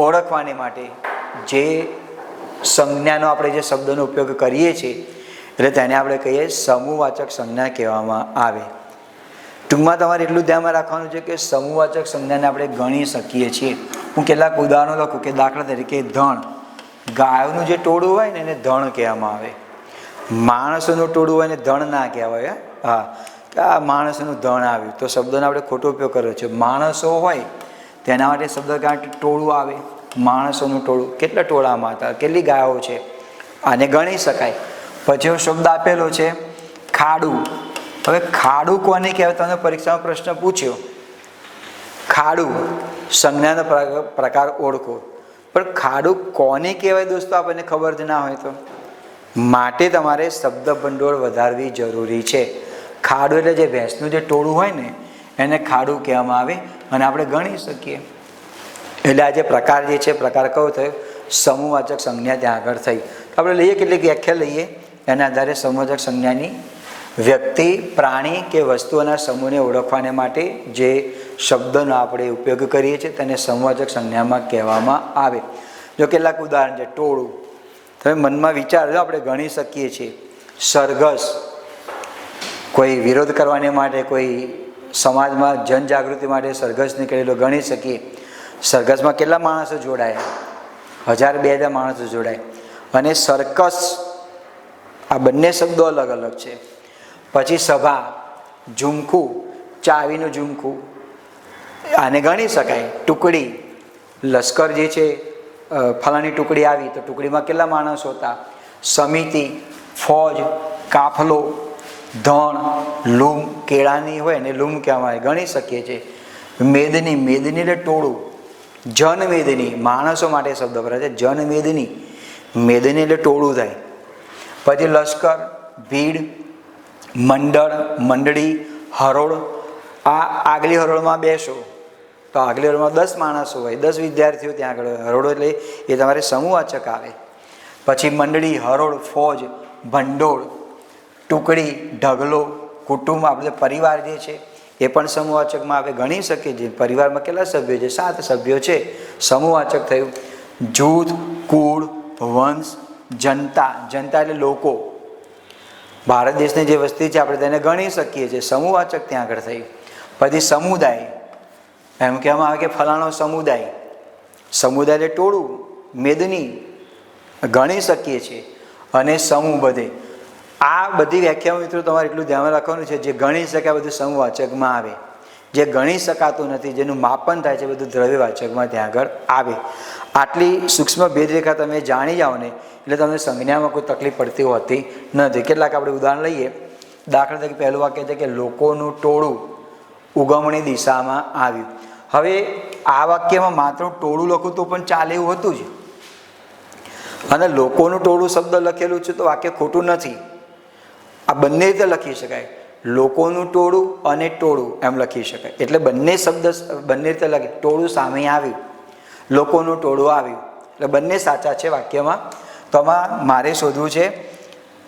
ઓળખવાને માટે જે સંજ્ઞાનો આપણે જે શબ્દોનો ઉપયોગ કરીએ છીએ એટલે તેને આપણે કહીએ સમૂહવાચક સંજ્ઞા કહેવામાં આવે. ટૂંકમાં તમારે એટલું ધ્યાનમાં રાખવાનું છે કે સમૂહવાચક સંજ્ઞાને આપણે ગણી શકીએ છીએ. હું કેટલાક ઉદાહરણો લખું કે દાખલા તરીકે ધણ. ગાયોનું જે ટોળું હોય ને એને ધણ કહેવામાં આવે. માણસોનું ટોળું હોય ને ધણ ના કહેવાય. હા, આ માણસનું ધણ આવ્યું તો શબ્દોનો આપણે ખોટો ઉપયોગ કર્યો છે. માણસો હોય તેના માટે શબ્દ કારણ કે ટોળું આવે. માણસોનું ટોળું, કેટલા ટોળામાં હતા, કેટલી ગાયો છે, આને ગણી શકાય. પછી શબ્દ આપેલો છે ખાડું. હવે ખાડું કોને કહેવાય? તમને પરીક્ષામાં પ્રશ્ન પૂછ્યો, ખાડું સંજ્ઞાનો પ્રકાર ઓળખો. પણ ખાડું કોને કહેવાય દોસ્તો આપણને ખબર જ ના હોય તો માટે તમારે શબ્દ ભંડોળ વધારવી જરૂરી છે. ખાડું એટલે જે ભેંસનું જે ટોળું હોય ને એને ખાડું કહેવામાં આવે અને આપણે ગણી શકીએ. એટલે આ જે પ્રકાર જે છે પ્રકાર કયો થયો? સમૂહવાચક સંજ્ઞા ત્યાં આગળ થઈ. આપણે લઈએ કેટલીક વ્યાખ્યા લઈએ. એના આધારે સમૂહવાચક સંજ્ઞાની વ્યક્તિ, પ્રાણી કે વસ્તુઓના સમૂહને ઓળખવાને માટે જે શબ્દોનો આપણે ઉપયોગ કરીએ છીએ તેને સમૂહવાચક સંજ્ઞામાં કહેવામાં આવે. જો કેટલાક ઉદાહરણ છે. ટોળું, તમે મનમાં વિચારજો, આપણે ગણી શકીએ છીએ. સરઘસ, કોઈ વિરોધ કરવાને માટે, કોઈ સમાજમાં જનજાગૃતિ માટે સરઘસ નીકળેલો ગણી શકીએ. સરઘસમાં કેટલા માણસો જોડાયા? 1000-2000 માણસો જોડાય. અને સર્કસ, આ બંને શબ્દો અલગ અલગ છે. પછી સભા, ઝુમખું, ચાવીનું ઝુમખું, આને ગણી શકાય. ટુકડી, લશ્કર જે છે ફલાણી ટુકડી આવી તો ટુકડીમાં કેટલા માણસો હતા? સમિતિ, ફોજ, કાફલો, ધણ, લૂમ, કેળાની હોય ને લૂમ કહેવામાં આવે, ગણી શકીએ છીએ. મેદની, મેદની એટલે ટોળું. જનમેદની, માણસો માટે શબ્દ વપરાય છે. જનમેદની, મેદની એટલે ટોળું થાય. પછી લશ્કર, ભીડ, મંડળ, મંડળી, હરોળ. આ આગલી હરોળમાં બેસો તો આગલી હરોળમાં 10 માણસો હોય, 10 વિદ્યાર્થીઓ ત્યાં આગળ. હરોળ એટલે એ તમારે સમૂહવાચક આવે. પછી મંડળી, હરોળ, ફોજ, ભંડોળ, ટુકડી, ઢગલો, કુટુંબ, આપણે પરિવાર જે છે એ પણ સમૂહવાચકમાં આવે. ગણી શકીએ છીએ. પરિવારમાં કેટલા સભ્યો છે? 7 સભ્યો છે, સમૂહવાચક થયું. જૂથ, કુળ, વંશ, જનતા. જનતા એટલે લોકો. ભારત દેશની જે વસ્તી છે આપણે તેને ગણી શકીએ છીએ. સમૂહવાચક ત્યાં આગળ થઈ. પછી સમુદાય, એમ કહેવામાં આવે કે ફલાણો સમુદાય. સમુદાય એટલે ટોળું, મેદની, ગણી શકીએ છીએ. અને સમૂહ બધે. આ બધી વ્યાખ્યાઓ મિત્રો તમારે એટલું ધ્યાનમાં રાખવાનું છે, જે ગણી શકાય બધું સમૂહવાચકમાં આવે, જે ગણી શકાતું નથી, જેનું માપન થાય છે બધું દ્રવ્યવાચકમાં ત્યાં આગળ આવે. આટલી સૂક્ષ્મ ભેદરેખા તમે જાણી જાઓ ને એટલે તમને સંજ્ઞામાં કોઈ તકલીફ પડતી હોતી નથી. કેટલાક આપણે ઉદાહરણ લઈએ. દાખલા તરીકે પહેલું વાક્ય છે કે લોકોનું ટોળું ઉગમણી દિશામાં આવ્યું. હવે આ વાક્યમાં માત્ર ટોળું લખું તો પણ ચાલે એવું હતું જ, અને લોકોનું ટોળું શબ્દ લખેલું છે તો વાક્ય ખોટું નથી. આ બંને રીતે લખી શકાય. લોકોનું ટોળું અને ટોળું એમ લખી શકાય. એટલે બંને શબ્દ બંને રીતે લખી. ટોળું સામે આવ્યું, લોકોનું ટોળું આવ્યું, એટલે બંને સાચા છે વાક્યમાં. તો આમાં મારે શોધવું છે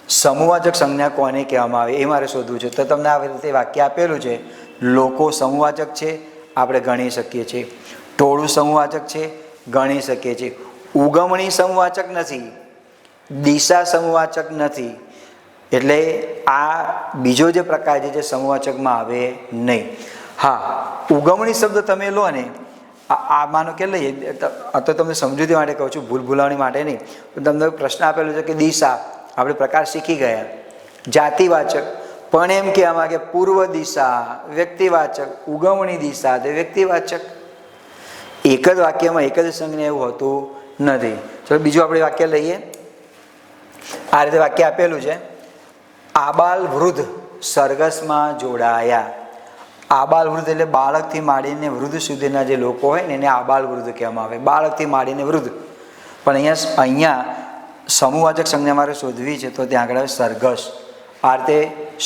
સમૂહવાચક સંજ્ઞા કોને કહેવામાં આવે, એ મારે શોધવું છે. તો તમને આ રીતે વાક્ય આપેલું છે. લોકો સમૂહવાચક છે, આપણે ગણી શકીએ છીએ. ટોળું સમૂહવાચક છે, ગણી શકીએ છીએ. ઉગમણી સમૂહવાચક નથી, દિશા સમૂહવાચક નથી. એટલે આ બીજો જે પ્રકાર છે જે સમૂહવાચકમાં આવે નહીં. હા, ઉગમણી શબ્દ તમે લો ને, આ માનો કે લઈએ તો તમને સમજૂતી માટે કહું છું, ભૂલ ભૂલાવણી માટે નહીં. તમને પ્રશ્ન આપેલો છે કે દિશા, આપણે પ્રકાર શીખી ગયા. જાતિવાચક, પણ એમ કહેવામાં કે પૂર્વ દિશા વ્યક્તિવાચક, ઉગમણી દિશા તે વ્યક્તિવાચક. એક જ વાક્યમાં એક જ સંજ્ઞા એવું હોતું નથી. ચલો બીજું આપણે વાક્ય લઈએ. આ રીતે વાક્ય આપેલું છે. આબાલ વૃદ્ધ સરઘસમાં જોડાયા. આબાલ વૃદ્ધ એટલે બાળકથી માંડીને વૃદ્ધ સુધીના જે લોકો હોય ને એને આબાલ વૃદ્ધ કહેવામાં આવે. બાળકથી માંડીને વૃદ્ધ. પણ અહીંયા સમૂહવાચક સંજ્ઞા મારે શોધવી છે તો ત્યાં આગળ સરઘસ. આ રીતે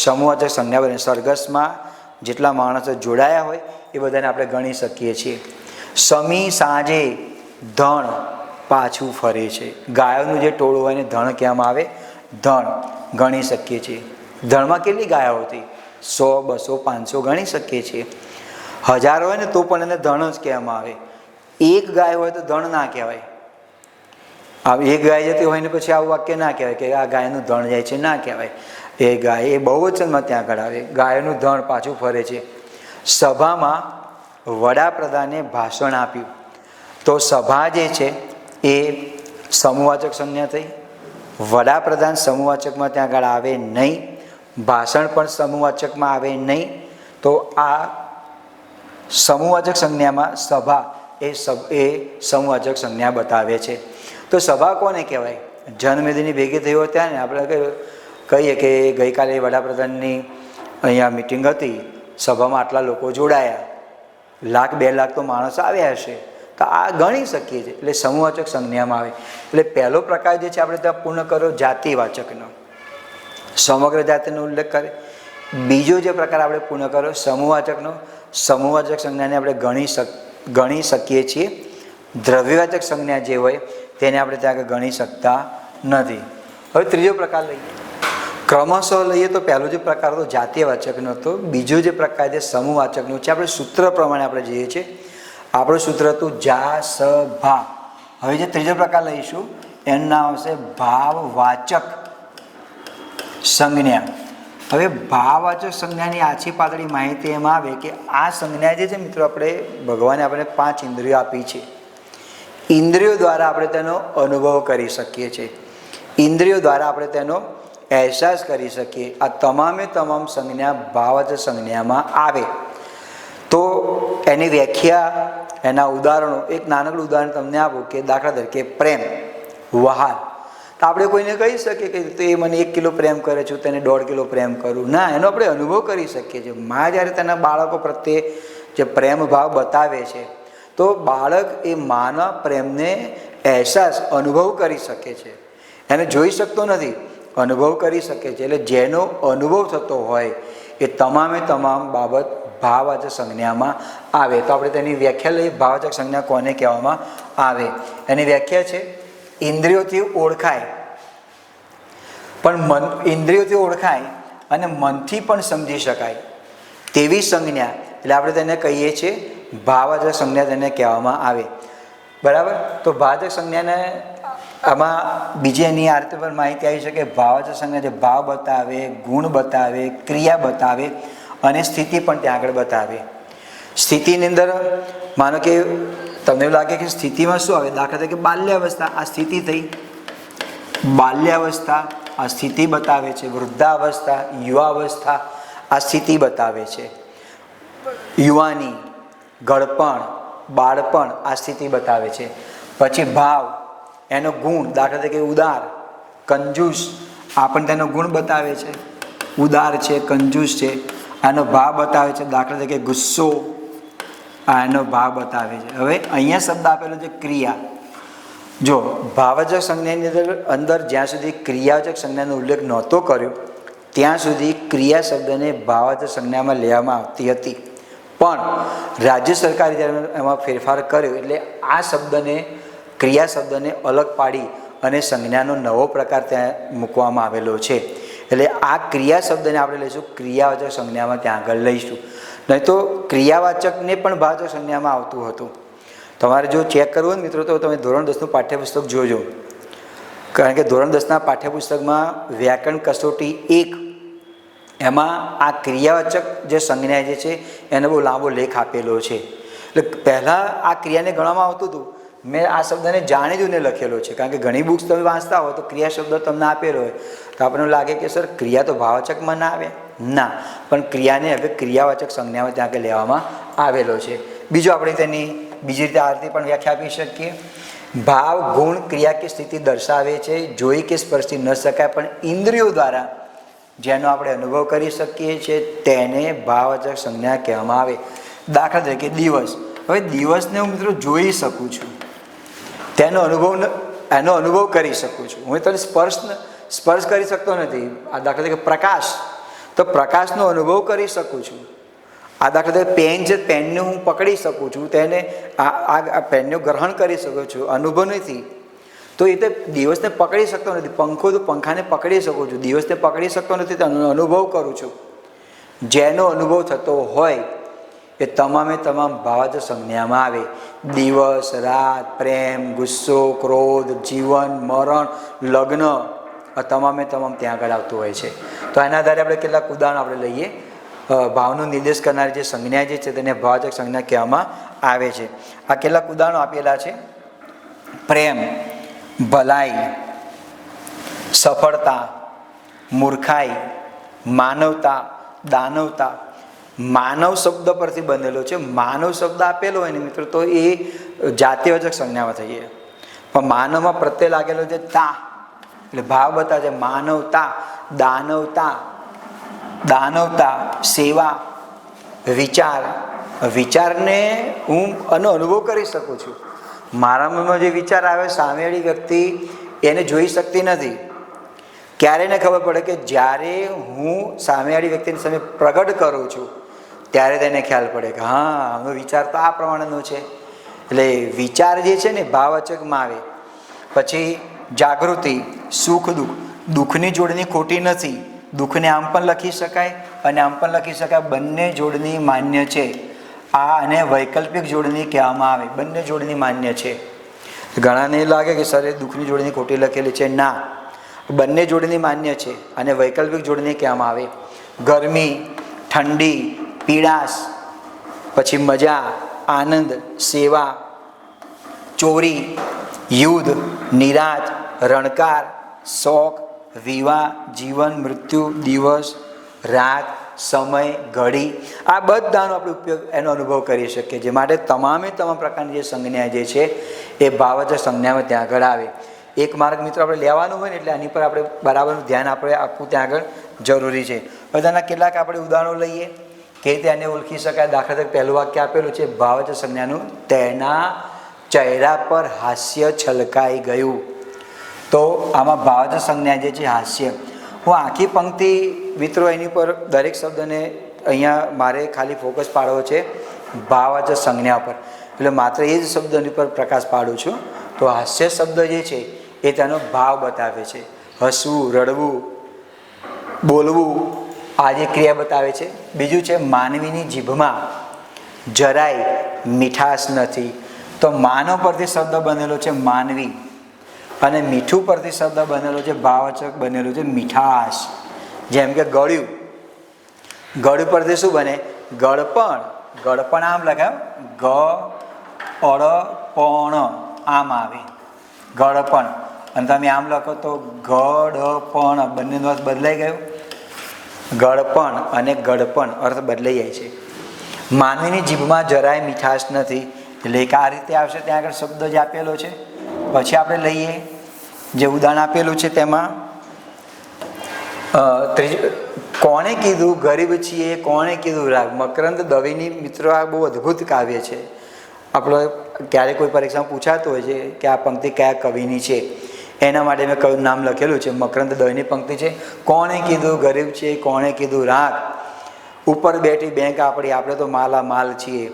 સમૂહવાચક સંજ્ઞા બને. સરઘસમાં જેટલા માણસો જોડાયા હોય એ બધાને આપણે ગણી શકીએ છીએ. સમી સાંજે ધણ પાછું ફરે છે. ગાયોનું જે ટોળું હોય ને ધણ કહેવામાં આવે. ધણ ગણી શકીએ છીએ. ધણમાં કેટલી ગાયો હતી? 100, 200, 500 ગણી શકીએ છીએ. 1000 હોય ને તો પણ એને ધણ જ કહેવામાં આવે. એક ગાય હોય તો ધણ ના કહેવાય. એક ગાય જતી હોય ને પછી આવું વાક્ય ના કહેવાય કે આ ગાયનું ધણ જાય છે, ના કહેવાય. એ ગાય એ બહુવચનમાં ત્યાં આગળ આવે. ગાયનું ધણ પાછું ફરે છે. સભામાં વડાપ્રધાને ભાષણ આપ્યું. તો સભા જે છે એ સમૂહવાચક સંજ્ઞા થઈ. વડાપ્રધાન સમૂહવાચકમાં ત્યાં આગળ આવે નહીં. ભાષણ પણ સમૂહવાચકમાં આવે નહીં. તો આ સમૂહવાચક સંજ્ઞામાં સભા એ સમૂહવાચક સંજ્ઞા બતાવે છે. તો સભા કોને કહેવાય? જનમેદની ભેગી થઈ હોય ત્યાં ને આપણે કહીએ કે ગઈકાલે વડાપ્રધાનની અહીંયા મિટિંગ હતી, સભામાં આટલા લોકો જોડાયા, 1,00,000 2 લાખ તો માણસ આવ્યા હશે. તો આ ગણી શકીએ છીએ. એટલે સમૂહવાચક સંજ્ઞામાં આવે. એટલે પહેલો પ્રકાર જે છે આપણે ત્યાં પૂર્ણ કર્યો જાતિવાચકનો, સમગ્ર જાતિનો ઉલ્લેખ કરે. બીજો જે પ્રકાર આપણે પૂર્ણ કર્યો સમૂહવાચકનો, સમૂહવાચક સંજ્ઞાને આપણે ગણી શકીએ છીએ. દ્રવ્યવાચક સંજ્ઞા જે હોય તેને આપણે ત્યાં આગળ ગણી શકતા નથી. હવે ત્રીજો પ્રકાર લઈએ. ક્રમશઃ લઈએ તો પહેલો જે પ્રકાર હતો જાતિવાચકનો હતો. બીજો જે પ્રકાર છે સમૂહવાચકનો છે. આપણે સૂત્ર પ્રમાણે આપણે જઈએ છીએ. આપણું સૂત્ર હતું જા સ ભા. હવે જે ત્રીજો પ્રકાર લઈશું એનું નામ આવશે ભાવવાચક સંજ્ઞા. હવે ભાવવાચક સંજ્ઞાની આછી પાતળી માહિતી એમાં આવે કે આ સંજ્ઞા જે છે મિત્રો, આપણે ભગવાને આપણે 5 ઇન્દ્રિયો આપી છે. ઇન્દ્રિયો દ્વારા આપણે તેનો અનુભવ કરી શકીએ છીએ. ઇન્દ્રિયો દ્વારા આપણે તેનો અહેસાસ કરી શકીએ. આ તમામે તમામ સંજ્ઞા ભાવવાચક સંજ્ઞામાં આવે. તો એની વ્યાખ્યા, એના ઉદાહરણો, એક નાનકડું ઉદાહરણ તમને આપું કે દાખલા તરીકે પ્રેમ, વહાલ. તો આપણે કોઈને કહી શકીએ કે તો એ મને 1 કિલો પ્રેમ કરે છે, તેને 1.5 કિલો પ્રેમ કરું. ના, એનો આપણે અનુભવ કરી શકીએ છીએ. માં જ્યારે તેના બાળકો પ્રત્યે જે પ્રેમ ભાવ બતાવે છે તો બાળક એ માના પ્રેમને અહેસાસ અનુભવ કરી શકે છે. એને જોઈ શકતો નથી, અનુભવ કરી શકે છે. એટલે જેનો અનુભવ થતો હોય એ તમામે તમામ બાબત ભાવવાચક સંજ્ઞામાં આવે. તો આપણે તેની વ્યાખ્યા લઈએ. ભાવવાચક સંજ્ઞા કોને કહેવામાં આવે? એની વ્યાખ્યા છે ઇન્દ્રિયોથી ઓળખાય, પણ ઇન્દ્રિયોથી ઓળખાય અને મનથી પણ સમજી શકાય તેવી સંજ્ઞા, એટલે આપણે તેને કહીએ છીએ ભાવવાચક સંજ્ઞા, તેને કહેવામાં આવે. બરાબર? તો ભાવવાચક સંજ્ઞાને આમાં બીજી એની આ રીતે પણ માહિતી આવી છે કે ભાવવાચક સંજ્ઞા જે ભાવ બતાવે, ગુણ બતાવે, ક્રિયા બતાવે અને સ્થિતિ પણ ત્યાં આગળ બતાવે. સ્થિતિની અંદર માનો કે તમને એવું લાગે કે સ્થિતિમાં શું આવે, દાખલા તરીકે બાલ્યાવસ્થા, આ સ્થિતિ થઈ. બાલ્યાવસ્થા આ સ્થિતિ બતાવે છે. વૃદ્ધાવસ્થા, યુવાવસ્થા આ સ્થિતિ બતાવે છે. યુવાની, ગળપણ, બાળપણ આ સ્થિતિ બતાવે છે. પછી ભાવ, એનો ગુણ, દાખલા તરીકે ઉદાર, કંજૂસ, આ પણ તેનો ગુણ બતાવે છે. ઉદાર છે, કંજૂસ છે, આનો ભાવ બતાવે છે. દાખલા તરીકે ગુસ્સો, આ એનો ભાવ બતાવે છે. હવે અહીંયા શબ્દ આપેલો છે ક્રિયા. જો ભાવવાચક સંજ્ઞાની અંદર જ્યાં સુધી ક્રિયાવાચક સંજ્ઞાનો ઉલ્લેખ નહોતો કર્યો ત્યાં સુધી ક્રિયા શબ્દને ભાવવાચક સંજ્ઞામાં લેવામાં આવતી હતી. પણ રાજ્ય સરકારે જ્યારે એમાં ફેરફાર કર્યો એટલે આ શબ્દને, ક્રિયા શબ્દને અલગ પાડી અને સંજ્ઞાનો નવો પ્રકાર ત્યાં મૂકવામાં આવેલો છે. એટલે આ ક્રિયા શબ્દને આપણે લઈશું ક્રિયાવાચક સંજ્ઞામાં ત્યાં આગળ લઈશું. નહીં તો ક્રિયાવાચકને પણ ભાવવાચક સંજ્ઞામાં આવતું હતું. તમારે જો ચેક કરવું હોય મિત્રો તો તમે ધોરણ 10નું પાઠ્યપુસ્તક જોજો. કારણ કે ધોરણ 10ના પાઠ્યપુસ્તકમાં વ્યાકરણ કસોટી 1 એમાં આ ક્રિયાવાચક જે સંજ્ઞા જે છે એનો બહુ લાંબો લેખ આપેલો છે. એટલે પહેલાં આ ક્રિયાને ગણવામાં આવતું હતું. મેં આ શબ્દને જાણી જોઈને લખેલો છે. કારણ કે ઘણી બુક્સ તમે વાંચતા હોય તો ક્રિયા શબ્દ તમને આપેલો હોય તો આપણને લાગે કે સર ક્રિયા તો ભાવવાચકમાં ના આવે. ના, પણ ક્રિયાને હવે ક્રિયાવાચક સંજ્ઞામાં ત્યાં આગળ લેવામાં આવેલો છે. બીજું આપણે તેની બીજી રીતે આ રીતે પણ વ્યાખ્યા આપી શકીએ. ભાવ, ગુણ, ક્રિયા કે સ્થિતિ દર્શાવે છે. જોઈ કે સ્પર્શી ન શકાય પણ ઇન્દ્રિયો દ્વારા જેનો આપણે અનુભવ કરી શકીએ છીએ તેને ભાવવાચક સંજ્ઞા કહેવામાં આવે. દાખલા તરીકે દિવસ. હવે દિવસને હું મિત્રો જોઈ શકું છું, એનો અનુભવ કરી શકું છું. હું તને સ્પર્શ કરી શકતો નથી. આ દાખલા તરીકે પ્રકાશ, તો પ્રકાશનો અનુભવ કરી શકું છું. આ દાખલા તરીકે પેન છે, પેનને હું પકડી શકું છું, તેને આ પેનનું ગ્રહણ કરી શકું છું, અનુભવ નથી. તો એ તો દિવસને પકડી શકતો નથી. પંખો તો પંખાને પકડી શકું છું, દિવસને પકડી શકતો નથી, તો અનુભવ કરું છું. જેનો અનુભવ થતો હોય એ તમામે તમામ ભાવવાચક સંજ્ઞામાં આવે. દિવસ, રાત, પ્રેમ, ગુસ્સો, ક્રોધ, જીવન, મરણ, લગ્ન આ તમામે તમામ ત્યાં આગળ આવતું હોય છે. તો એના આધારે આપણે કેટલાક ઉદાહરણ આપણે લઈએ. ભાવનો નિર્દેશ કરનારી જે સંજ્ઞા જે છે તેને ભાવવાચક સંજ્ઞા કહેવામાં આવે છે. આ કેટલાક ઉદાહરણો આપેલા છે. પ્રેમ, ભલાઈ, સફળતા, મૂર્ખાઈ, માનવતા, દાનવતા. માનવ શબ્દ પરથી બનેલો છે. માનવ શબ્દ આપેલો હોય ને મિત્રો તો એ જાતિવાચક સંજ્ઞામાં થઈએ. પણ માનવમાં પ્રત્યય લાગેલો છે તા, એટલે ભાવ બતાવે છે. માનવતા, દાનવતા, દાનવતા, સેવા, વિચાર. વિચારને હું આનો અનુભવ કરી શકું છું. મારા મનમાં જે વિચાર આવે સામેવાળી વ્યક્તિ એને જોઈ શકતી નથી. ક્યારે એને ખબર પડે કે જ્યારે હું સામેવાળી વ્યક્તિની સામે પ્રગટ કરું છું ત્યારે તેને ખ્યાલ પડે કે હા આનો વિચાર તો આ પ્રમાણેનો છે. એટલે વિચાર જે છે ને ભાવવાચકમાં આવે. પછી જાગૃતિ, સુખ, દુઃખ. દુઃખની જોડણી ખોટી નથી. દુઃખને આમ પણ લખી શકાય અને આમ પણ લખી શકાય. બંને જોડણી માન્ય છે. આ અને વૈકલ્પિક જોડણી કહેવામાં આવે. બંને જોડણી માન્ય છે. ઘણાને લાગે કે સર દુઃખની જોડણી ખોટી લખેલી છે. ના, બંને જોડણી માન્ય છે અને વૈકલ્પિક જોડણી કહેવામાં આવે. ગરમી, ઠંડી, પીડાશ, પછી મજા, આનંદ, સેવા, ચોરી, યુદ્ધ, નિરાશ, રણકાર, શોક, વિવાહ, જીવન, મૃત્યુ, દિવસ, રાત, સમય, ઘડી. આ બધાનો આપણે ઉપયોગ એનો અનુભવ કરી શકીએ છીએ. માટે તમામે તમામ પ્રકારની જે સંજ્ઞા જે છે એ ભાવવાચક સંજ્ઞામાં ત્યાં આગળ આવે. એક માર્ક મિત્રો આપણે લેવાનું હોય ને એટલે આની પર આપણે બરાબરનું ધ્યાન આપણે આપવું ત્યાં આગળ જરૂરી છે. બધાના કેટલાક આપણે ઉદાહરણો લઈએ કે રીતે આને ઓળખી શકાય. દાખલા તરીકે પહેલું વાક્ય આપેલું છે ભાવવાચક સંજ્ઞાનું, તેના ચહેરા પર હાસ્ય છલકાઈ ગયું. તો આમાં ભાવવાચક સંજ્ઞા જે છે હાસ્ય. હું આખી પંક્તિ મિત્રો એની પર દરેક શબ્દને અહીંયા મારે ખાલી ફોકસ પાડવો છે ભાવવાચક સંજ્ઞા પર. એટલે માત્ર એ જ શબ્દની પર પ્રકાશ પાડું છું. તો હાસ્ય શબ્દ જે છે એ તેનો ભાવ બતાવે છે. હસવું, રડવું, બોલવું આ જે ક્રિયા બતાવે છે. બીજું છે માનવીની જીભમાં જરાય મીઠાશ નથી. તો માનવ પરથી શબ્દ બનેલો છે માનવી. અને મીઠું પરથી શબ્દ બનેલો છે, ભાવવાચક બનેલું છે મીઠાશ. જેમ કે ગળ્યું, ગળ્યું પરથી શું બને? ગળપણ. ગળપણ આમ લખાય, ગળપણ આમ આવે, ગળપણ. અને તમે આમ લખો તો ગળપણ, બંનેનો અર્થ બદલાઈ ગયો. ગળપણ અને ગળપણ અર્થ બદલાઈ જાય છે. માનવીની જીભમાં જરાય મીઠાશ નથી, એટલે આ રીતે આવશે. ત્યાં આગળ શબ્દ જ આપેલો છે. પછી આપણે લઈએ જે ઉદાહરણ આપેલું છે તેમાં કોણે કીધું ગરીબ છીએ, કોણે કીધું રાગ. મકરંદ દવેની મિત્રો આ બહુ અદ્ભુત કાવ્ય છે. આપણો ક્યારેક કોઈ પરીક્ષામાં પૂછાતું હોય છે કે આ પંક્તિ કયા કવિની છે, એના માટે મેં કયું નામ લખેલું છે. મકરંદ દવેની પંક્તિ છે. કોણે કીધું ગરીબ છે, કોણે કીધું રાગ, ઉપર બેઠી બેંક આપણી, આપણે તો માલા માલ છીએ.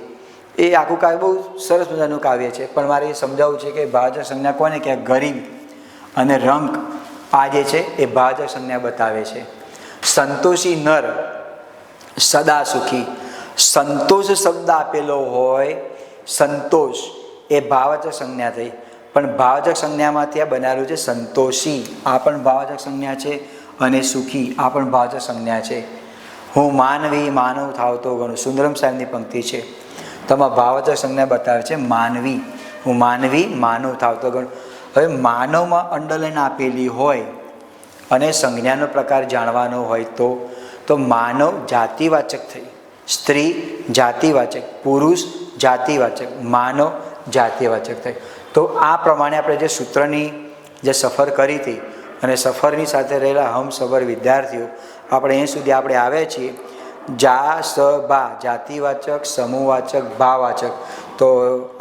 એ આખું કાવ્ય બહુ સરસ મજાનું કાવ્ય છે. પણ મારે એ સમજાવવું છે કે ભાવવાચક સંજ્ઞા કોને કે ગરીબ અને રંક આ જે છે એ ભાવવાચક સંજ્ઞા બતાવે છે. સંતોષી નર સદા સુખી. સંતોષ શબ્દ આપેલો હોય, સંતોષ એ ભાવવાચક સંજ્ઞા થઈ. પણ ભાવવાચક સંજ્ઞામાંથી આ બનાવેલું છે સંતોષી, આ પણ ભાવવાચક સંજ્ઞા છે. અને સુખી આ પણ ભાવવાચક સંજ્ઞા છે. હું માનવી માનવ થાવતો ગણું, સુંદરમ સાહેબની પંક્તિ છે. તેમાં ભાવવાચક સંજ્ઞા બતાવે છે માનવી. હું માનવી માનવ થાવતો ગણું. હવે માનવમાં અંડરલાઈન આપેલી હોય અને સંજ્ઞાનો પ્રકાર જાણવાનો હોય તો માનવ જાતિવાચક થઈ, સ્ત્રી જાતિવાચક, પુરુષ જાતિવાચક, માનવ જાતિવાચક થઈ. તો આ પ્રમાણે આપણે જે સૂત્રની જે સફર કરી હતી અને સફરની સાથે રહેલા હમસફર વિદ્યાર્થીઓ આપણે અહીં સુધી આપણે આવ્યા છીએ. જા સ બા જાતિવાચક, સમૂહવાચક, ભાવવાચક. તો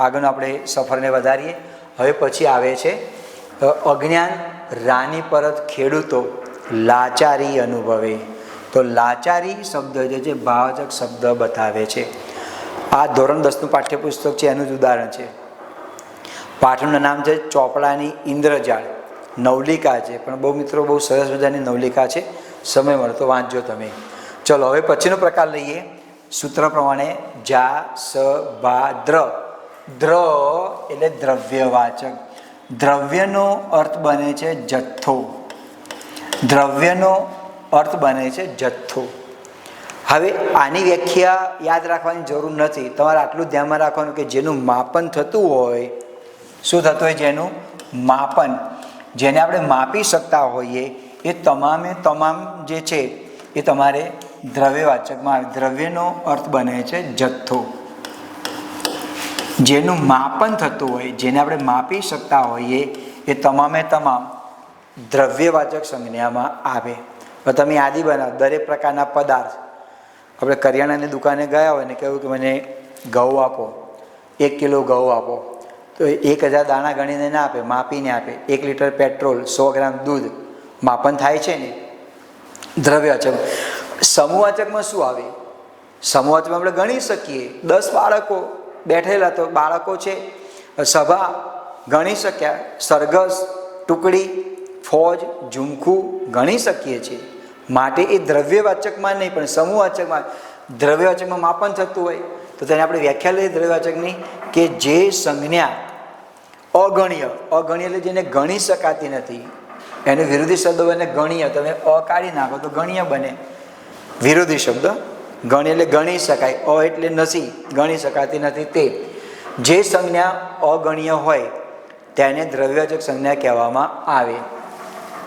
આગળનો આપણે સફરને વધારીએ. હવે પછી આવે છે અજ્ઞાન રાની પરત ખેડૂતો લાચારી અનુભવે. તો લાચારી શબ્દ જે છે ભાવવાચક શબ્દ બતાવે છે. આ ધોરણ 10નું પાઠ્યપુસ્તક છે, એનું જ ઉદાહરણ છે. પાઠનું નામ છે ચોપડાની ઇન્દ્રજાળ. નવલિકા છે, પણ બહુ મિત્રો બહુ સરસ મજાની નવલિકા છે. સમય મળતો વાંચજો તમે. ચલો હવે પછીનો પ્રકાર લઈએ સૂત્ર પ્રમાણે. જા સ બા દ્ર. દ્ર એટલે દ્રવ્યવાચક. દ્રવ્યનો અર્થ બને છે જથ્થો. દ્રવ્યનો અર્થ બને છે જથ્થો. હવે આની વ્યાખ્યા યાદ રાખવાની જરૂર નથી. તમારે આટલું ધ્યાનમાં રાખવાનું કે જેનું માપન થતું હોય, શું થતું હોય? જેનું માપન, જેને આપણે માપી શકતા હોઈએ એ તમામે તમામ જે છે એ તમારે દ્રવ્યવાચકમાં આવે. દ્રવ્યનો અર્થ બને છે જથ્થો. જેનું માપન થતું હોય, જેને આપણે માપી શકતા હોઈએ એ તમામે તમામ દ્રવ્યવાચક સંજ્ઞામાં આવે. તો તમે યાદી બનાવો દરેક પ્રકારના પદાર્થ. આપણે કરિયાણાની દુકાને ગયા હોય ને કહ્યું કે મને ઘઉં આપો, 1 કિલો ઘઉં આપો, તો 1000 દાણા ગણીને ના આપે, માપીને આપે. 1 લીટર પેટ્રોલ, 100 ગ્રામ દૂધ, માપન થાય છે ને. દ્રવ્યવાચક. સમૂહવાચકમાં શું આવે? સમૂહવાચકમાં આપણે ગણી શકીએ. 10 બાળકો બેઠેલા, તો બાળકો છે, સભા ગણી શક્યા, સરઘસ, ટુકડી, ફોજ, ઝુમખું ગણી શકીએ છીએ. માટે એ દ્રવ્યવાચકમાં નહીં પણ સમૂહવાચકમાં. દ્રવ્યવાચકમાં માપન થતું હોય તો તેને આપણે વ્યાખ્યા લઈએ દ્રવ્યવાચકની કે જે સંજ્ઞા અગણ્ય, અગણ્ય એટલે જેને ગણી શકાતી નથી, એને વિરોધી શબ્દ બને ગણ્ય. તમે અ કાઢી નાખો તો ગણ્ય બને. વિરોધી શબ્દ ગણ્ય એટલે ગણી શકાય, અ એટલે નથી, ગણી શકાતી નથી. તે જે સંજ્ઞા અગણ્ય હોય તેને દ્રવ્યવાચક સંજ્ઞા કહેવામાં આવે.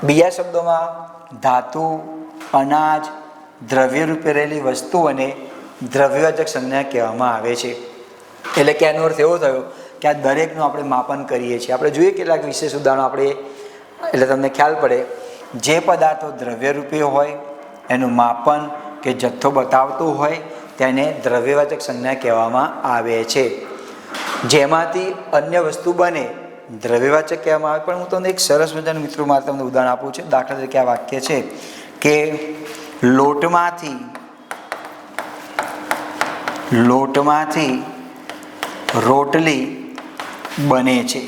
બીજા શબ્દોમાં ધાતુ, અનાજ, દ્રવ્ય રૂપે રહેલી વસ્તુઓને દ્રવ્યવાચક સંજ્ઞા કહેવામાં આવે છે. એટલે કે એનો અર્થ એવો થયો કે આ દરેકનું આપણે માપન કરીએ છીએ. આપણે જોઈએ કેટલાક વિશેષ ઉદાહરણો આપણે, એટલે તમને ખ્યાલ પડે. જે પદાર્થો દ્રવ્યરૂપે હોય, એનું માપન કે જથ્થો બતાવતું હોય તેને દ્રવ્યવાચક સંજ્ઞા કહેવામાં આવે છે. જેમાંથી અન્ય વસ્તુ બને દ્રવ્યવાચક કહેવામાં આવે. પણ હું તમને એક સરસ મજાનું મિત્રો મારે તમને ઉદાહરણ આપું છું. દાખલા તરીકે આ વાક્ય છે કે લોટમાંથી રોટલી બને છે.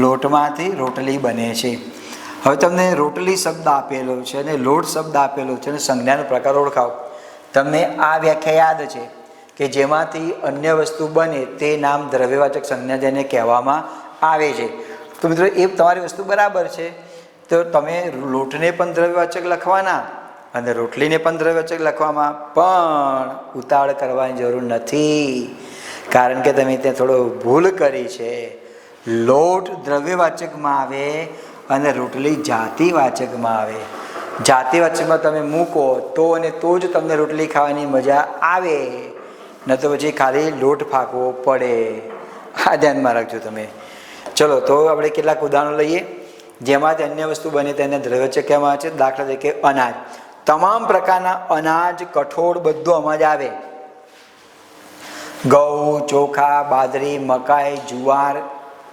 લોટમાંથી રોટલી બને છે. હવે તમને રોટલી શબ્દ આપેલો છે અને લોટ શબ્દ આપેલો છે અને સંજ્ઞાનો પ્રકાર ઓળખાવો. તમને આ વ્યાખ્યા યાદ છે કે જેમાંથી અન્ય વસ્તુ બને તે નામ દ્રવ્યવાચક સંજ્ઞા જેને કહેવામાં આવે છે. તો મિત્રો એ તમારી વસ્તુ બરાબર છે. તો તમે લોટને પણ દ્રવ્યવાચક લખવાના અને રોટલીને પણ દ્રવ્યવાચક લખવામાં પણ ઉતાવળ કરવાની જરૂર નથી, કારણ કે તમે ત્યાં થોડો ભૂલ કરી છે. લોટ દ્રવ્યવાચકમાં આવે અને રોટલી જાતિવાચકમાં આવે. જાતિવાચકમાં તમે મૂકો તો અને તો જ તમને રોટલી ખાવાની મજા આવે, ન તો પછી ખાલી લોટ ફાંકવો પડે. આ ધ્યાનમાં રાખજો તમે. ચલો તો આપણે કેટલાક ઉદાહરણો લઈએ જેમાંથી અન્ય વસ્તુ બને તેને દ્રવ્યવાચક કહેવામાં આવે છે. દાખલા તરીકે અનાજ. તમામ પ્રકારના અનાજ, કઠોળ બધું અનાજ આવે. ઘઉં, ચોખા, બાજરી, મકાઈ, જુવાર,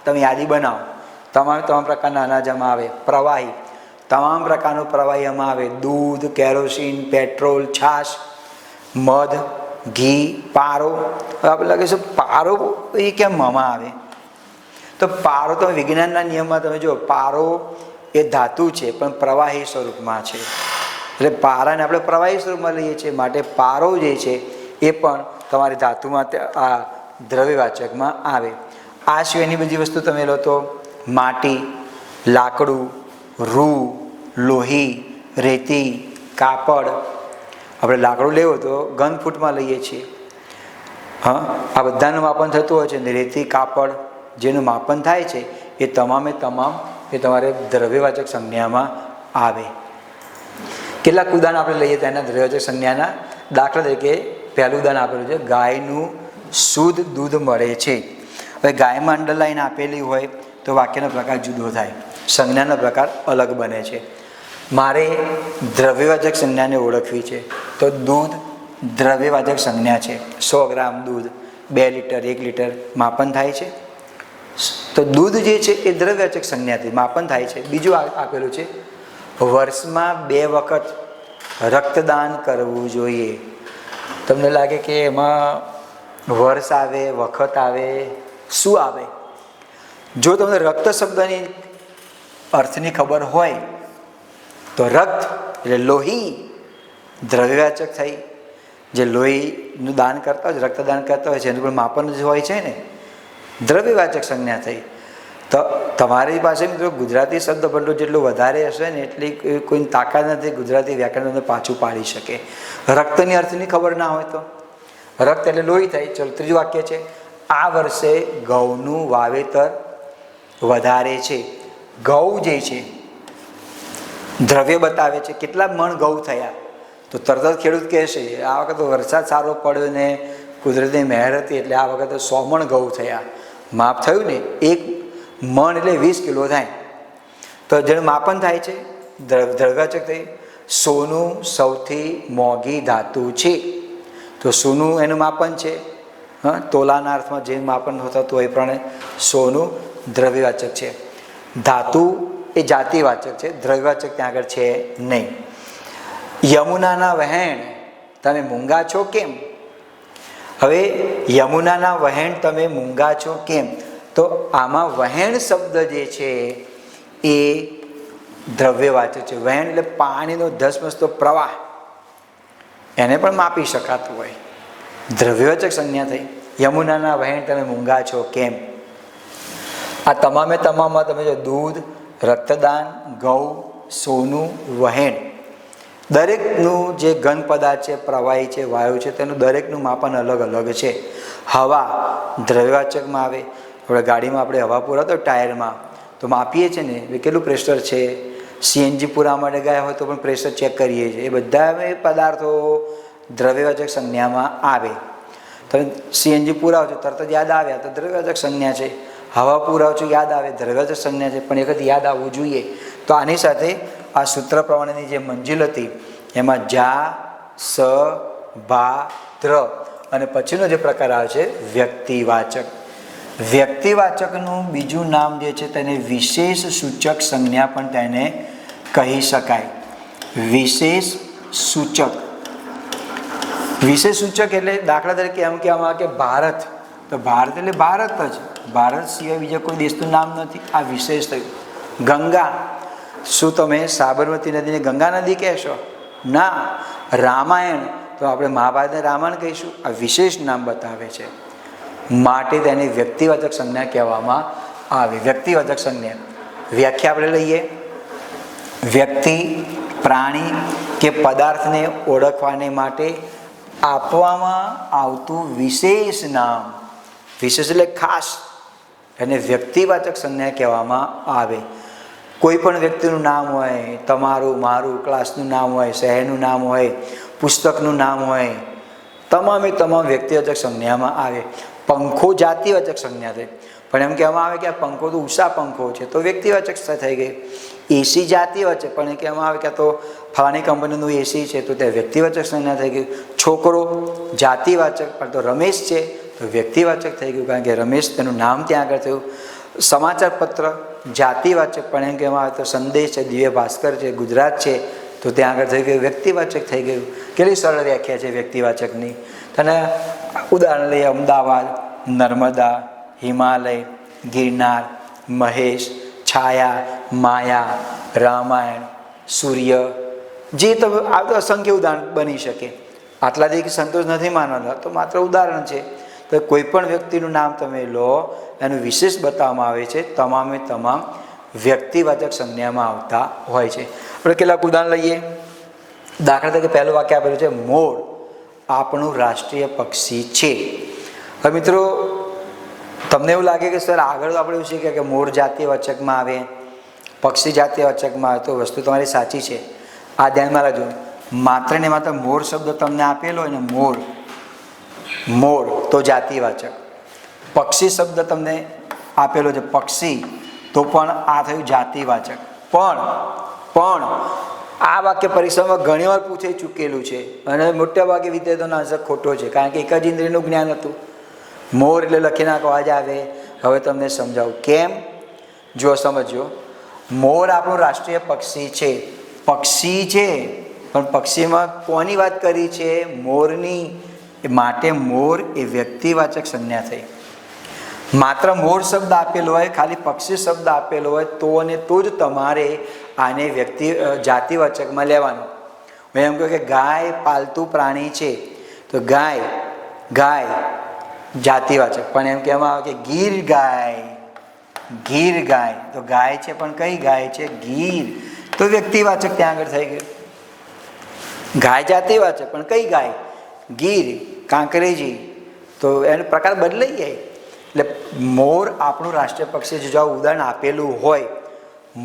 તમે યાદી બનાવો. તમામ પ્રકારના અનાજ આમાં આવે. પ્રવાહી, તમામ પ્રકારનું પ્રવાહી આમાં આવે. દૂધ, કેરોસીન, પેટ્રોલ, છાશ, મધ, ઘી, પારો. આપણે લાગે છે પારો એ કેમ આમાં આવે? તો પારો તમે વિજ્ઞાનના નિયમમાં તમે જો, પારો એ ધાતુ છે પણ પ્રવાહી સ્વરૂપમાં છે. એટલે પારાને આપણે પ્રવાહી સ્વરૂપમાં લઈએ છીએ, માટે પારો જે છે એ પણ તમારી ધાતુમાં આ દ્રવ્યવાચકમાં આવે. આ સિવાયની બધી વસ્તુ તમે લો તો માટી, લાકડું, રૂ, લોહી, રેતી, કાપડ. આપણે લાકડું લેવું તો ઘન ફૂટમાં લઈએ છીએ. હા, આ બધાનું માપન થતું હોય છે. ને રેતી, કાપડ જેનું માપન થાય છે એ તમામે તમામ એ તમારે દ્રવ્યવાચક સંજ્ઞામાં આવે. કેટલાક ઉદાહરણ આપણે લઈએ તેના દ્રવ્યવાચક સંજ્ઞાના. દાખલા તરીકે પહેલું ઉદાહરણ આપેલું છે, ગાયનું શુદ્ધ દૂધ મળે છે. હવે ગાયમાં અંડરલાઈન આપેલી હોય તો વાક્યનો પ્રકાર જુદો થાય, સંજ્ઞાનો પ્રકાર અલગ બને છે. મારે દ્રવ્યવાચક સંજ્ઞાને ઓળખવી છે તો દૂધ દ્રવ્યવાચક સંજ્ઞા છે. 100 ગ્રામ દૂધ 2 લીટર 1 લીટર માપન થાય છે. તો દૂધ જે છે એ દ્રવ્યવાચક સંજ્ઞાથી માપન થાય છે. બીજું આપેલું છે, વર્ષમાં 2 વખત રક્તદાન કરવું જોઈએ. તમને લાગે કે એમાં વર્ષ આવે, વખત આવે, શું આવે? જો તમને રક્ત શબ્દની અર્થની ખબર હોય તો રક્ત એટલે લોહી દ્રવ્યવાચક થઈ. જે લોહીનું દાન કરતા હોય, રક્તદાન કરતા હોય છે એનું પણ માપન જ હોય છે ને, દ્રવ્યવાચક સંજ્ઞા થઈ. તો તમારી પાસે મિત્રો ગુજરાતી શબ્દ ભંડોળ જેટલું વધારે હશે ને એટલી કોઈની તાકાત નથી ગુજરાતી વ્યાકરણ તમને પાછું પાડી શકે. રક્તની અર્થની ખબર ના હોય તો રક્ત એટલે લોહી થાય. ચલો ત્રીજું વાક્ય છે, આ વર્ષે ઘઉંનું વાવેતર વધારે છે. ઘઉં જે છે દ્રવ્ય બતાવે છે, કેટલા મણ ઘઉં થયા. તો તરત જ ખેડૂત કહેશે આ વખતે વરસાદ સારો પડ્યો ને કુદરતની મહેર હતી એટલે આ વખતે 100 મણ ઘઉં થયા. માપ થયું ને, 1 મણ એટલે 20 કિલો થાય. તો જેનું માપન થાય છે દ્રવ્યવાચક થઈ. સોનું સૌથી મોંઘી ધાતુ છે. તો સોનું એનું માપન છે. હા, તોલાના અર્થમાં જે માપન થતું હોય એ પ્રમાણે સોનું દ્રવ્યવાચક છે. ધાતુ એ જાતિવાચક છે, દ્રવ્યવાચક ત્યાં આગળ છે નહીં. યમુનાના વહેણ તમે મૂંગા છો કેમ? હવે યમુનાના વહેણ તમે મૂંગા છો કેમ? તો આમાં વહેણ શબ્દ જે છે એ દ્રવ્યવાચક છે. વહેણ એટલે પાણીનો ધસમસતો પ્રવાહ, એને પણ માપી શકાતું હોય, દ્રવ્યવાચક સંજ્ઞા થઈ. યમુનાના વહેણ તમે મૂંગા છો કેમ? આ તમામે તમામમાં તમે જો દૂધ, રક્તદાન, ઘઉં, સોનું, વહેણ, દરેકનું જે ઘન પદાર્થ છે, પ્રવાહી છે, વાયુ છે, તેનું દરેકનું માપન અલગ અલગ છે. હવા દ્રવ્યવાચકમાં આવે. આપણે ગાડીમાં આપણે હવા પુરાતો ટાયરમાં તો માપીએ છીએ ને કેટલું પ્રેશર છે. CNG પૂરા માટે ગયા હોય તો પણ પ્રેશર ચેક કરીએ છીએ. એ બધા પદાર્થો દ્રવ્યવાચક સંજ્ઞામાં આવે. તમે CNG પુરાવો છો તરત જ યાદ આવ્યા તો દ્રવ્યવાચક સંજ્ઞા છે. હવા પુરાવો છો યાદ આવે, દ્રવ્યવાચક સંજ્ઞા છે. પણ એક વખત યાદ આવવું જોઈએ. તો આની સાથે આ સૂત્ર પ્રમાણેની જે મંજિલ હતી એમાં જા, સ, ભા, ત્ર અને પછીનો જે પ્રકાર આવે છે વ્યક્તિવાચક. વ્યક્તિવાચકનું બીજું નામ જે છે તેને વિશેષ સૂચક સંજ્ઞા પણ તેને કહી શકાય. વિશેષ સૂચક. વિશેષ સૂચક એટલે દાખલા તરીકે એમ કહેવામાં આવે કે ભારત, તો ભારત એટલે ભારત જ, ભારત સિવાય બીજા કોઈ દેશનું નામ નથી. આ વિશેષ થયું. ગંગા, શું તમે સાબરમતી નદીને ગંગા નદી કહેશો? ના. રામાયણ, તો આપણે મહાભારતને રામાયણ કહીશું. આ વિશેષ નામ બતાવે છે, માટે તેને વ્યક્તિવાચક સંજ્ઞા કહેવામાં આવે. વ્યક્તિવાચક સંજ્ઞા વ્યાખ્યા આપણે લઈએ. વ્યક્તિ, પ્રાણી કે પદાર્થને ઓળખવાને માટે આપવામાં આવતું વિશેષ નામ, વિશેષ એટલે ખાસ, એને વ્યક્તિવાચક સંજ્ઞા કહેવામાં આવે. કોઈ પણ વ્યક્તિનું નામ હોય, તમારું, મારું, ક્લાસનું નામ હોય, શહેરનું નામ હોય, પુસ્તકનું નામ હોય, તમામે તમામ વ્યક્તિવાચક સંજ્ઞામાં આવે. પંખો જાતિવાચક સંજ્ઞા થઈ, પણ એમ કહેવામાં આવે કે આ પંખો તો ઉષા પંખો છે, તો વ્યક્તિવાચક થઈ ગઈ. એસી જાતિવાચક, પણ એ કહેવામાં આવે કે તો ફલાણી કંપનીનું એસી છે, તો તે વ્યક્તિવાચક સંજ્ઞા થઈ ગઈ. છોકરો જાતિવાચક, પણ તો રમેશ છે તો વ્યક્તિવાચક થઈ ગયું, કારણ કે રમેશ તેનું નામ ત્યાં આગળ થયું. સમાચાર પત્ર જાતિવાચક, પણ એમ કહેવામાં આવે તો સંદેશ છે, દિવ્ય ભાસ્કર છે, ગુજરાત છે, તો ત્યાં આગળ થઈ ગયું, વ્યક્તિવાચક થઈ ગયું. કેટલી સરળ વ્યાખ્યા છે વ્યક્તિવાચકની. અને ઉદાહરણ લઈએ, અમદાવાદ, નર્મદા, હિમાલય, ગિરનાર, મહેશ, છાયા, માયા, રામાયણ, સૂર્ય, જે તમે આ તો અસંખ્ય ઉદાહરણ બની શકે. આટલાથી સંતોષ નથી માનવાનો, તો માત્ર ઉદાહરણ છે. તો કોઈ પણ વ્યક્તિનું નામ તમે લો, એનું વિશેષ બતાવવામાં આવે છે, તમામે તમામ વ્યક્તિવાચક સંજ્ઞામાં આવતા હોય છે. આપણે કેટલાક ઉદાહરણ લઈએ. દાખલા તરીકે પહેલું વાક્ય આપેલું છે, મોર આપણું રાષ્ટ્રીય પક્ષી છે. હવે મિત્રો, તમને એવું લાગે કે સર આગળ તો આપણે એવું શીખ્યા કે મોર જાતિવાચકમાં આવે, પક્ષી જાતિવાચકમાં આવે, તો વસ્તુ તમારી સાચી છે. આ ધ્યાનમાં રાખજો. માત્ર ને માત્ર મોર શબ્દ તમને આપેલો હોય ને, મોર, મોર તો જાતિવાચક. પક્ષી શબ્દ તમને આપેલો છે, પક્ષી, તો પણ આ થયું જાતિવાચક. પણ આ વાક્ય પરીક્ષામાં ઘણી વાર પૂછાઈ ચૂકેલું છે, અને મોટા ભાગે વિદ્યાર્થીઓનો આન્સર ખોટો છે, કારણ કે એક જ ઇન્દ્રિયનું જ્ઞાન હતું. મોર એટલે લખી નાખો, અવાજ આવે. હવે તમને સમજાવું કેમ. જો સમજો, મોર આપણું રાષ્ટ્રીય પક્ષી છે. પક્ષી છે, પણ પક્ષીમાં કોની વાત કરી છે? મોરની. માટે મોર એ વ્યક્તિવાચક સંજ્ઞા થઈ. માત્ર મોર શબ્દ આપેલો હોય, ખાલી પક્ષી શબ્દ આપેલો હોય, તો અને તો જ તમારે આને જાતિવાચકમાં લેવાનું. હું એમ કહું કે ગાય પાલતુ પ્રાણી છે, તો ગાય જાતિવાચક, પણ એમ કહેવામાં આવે કે ગીર ગાય, તો ગાય છે પણ કઈ ગાય છે? ગીર, તો વ્યક્તિવાચક ત્યાં આગળ થઈ ગયું. ગાય જાતિવાચક, પણ કઈ ગાય? ગીર, કાંકરેજી, તો એનો પ્રકાર બદલાઈ જાય. એટલે મોર આપણું રાષ્ટ્રીય પક્ષી, જો ઉદાહરણ આપેલું હોય,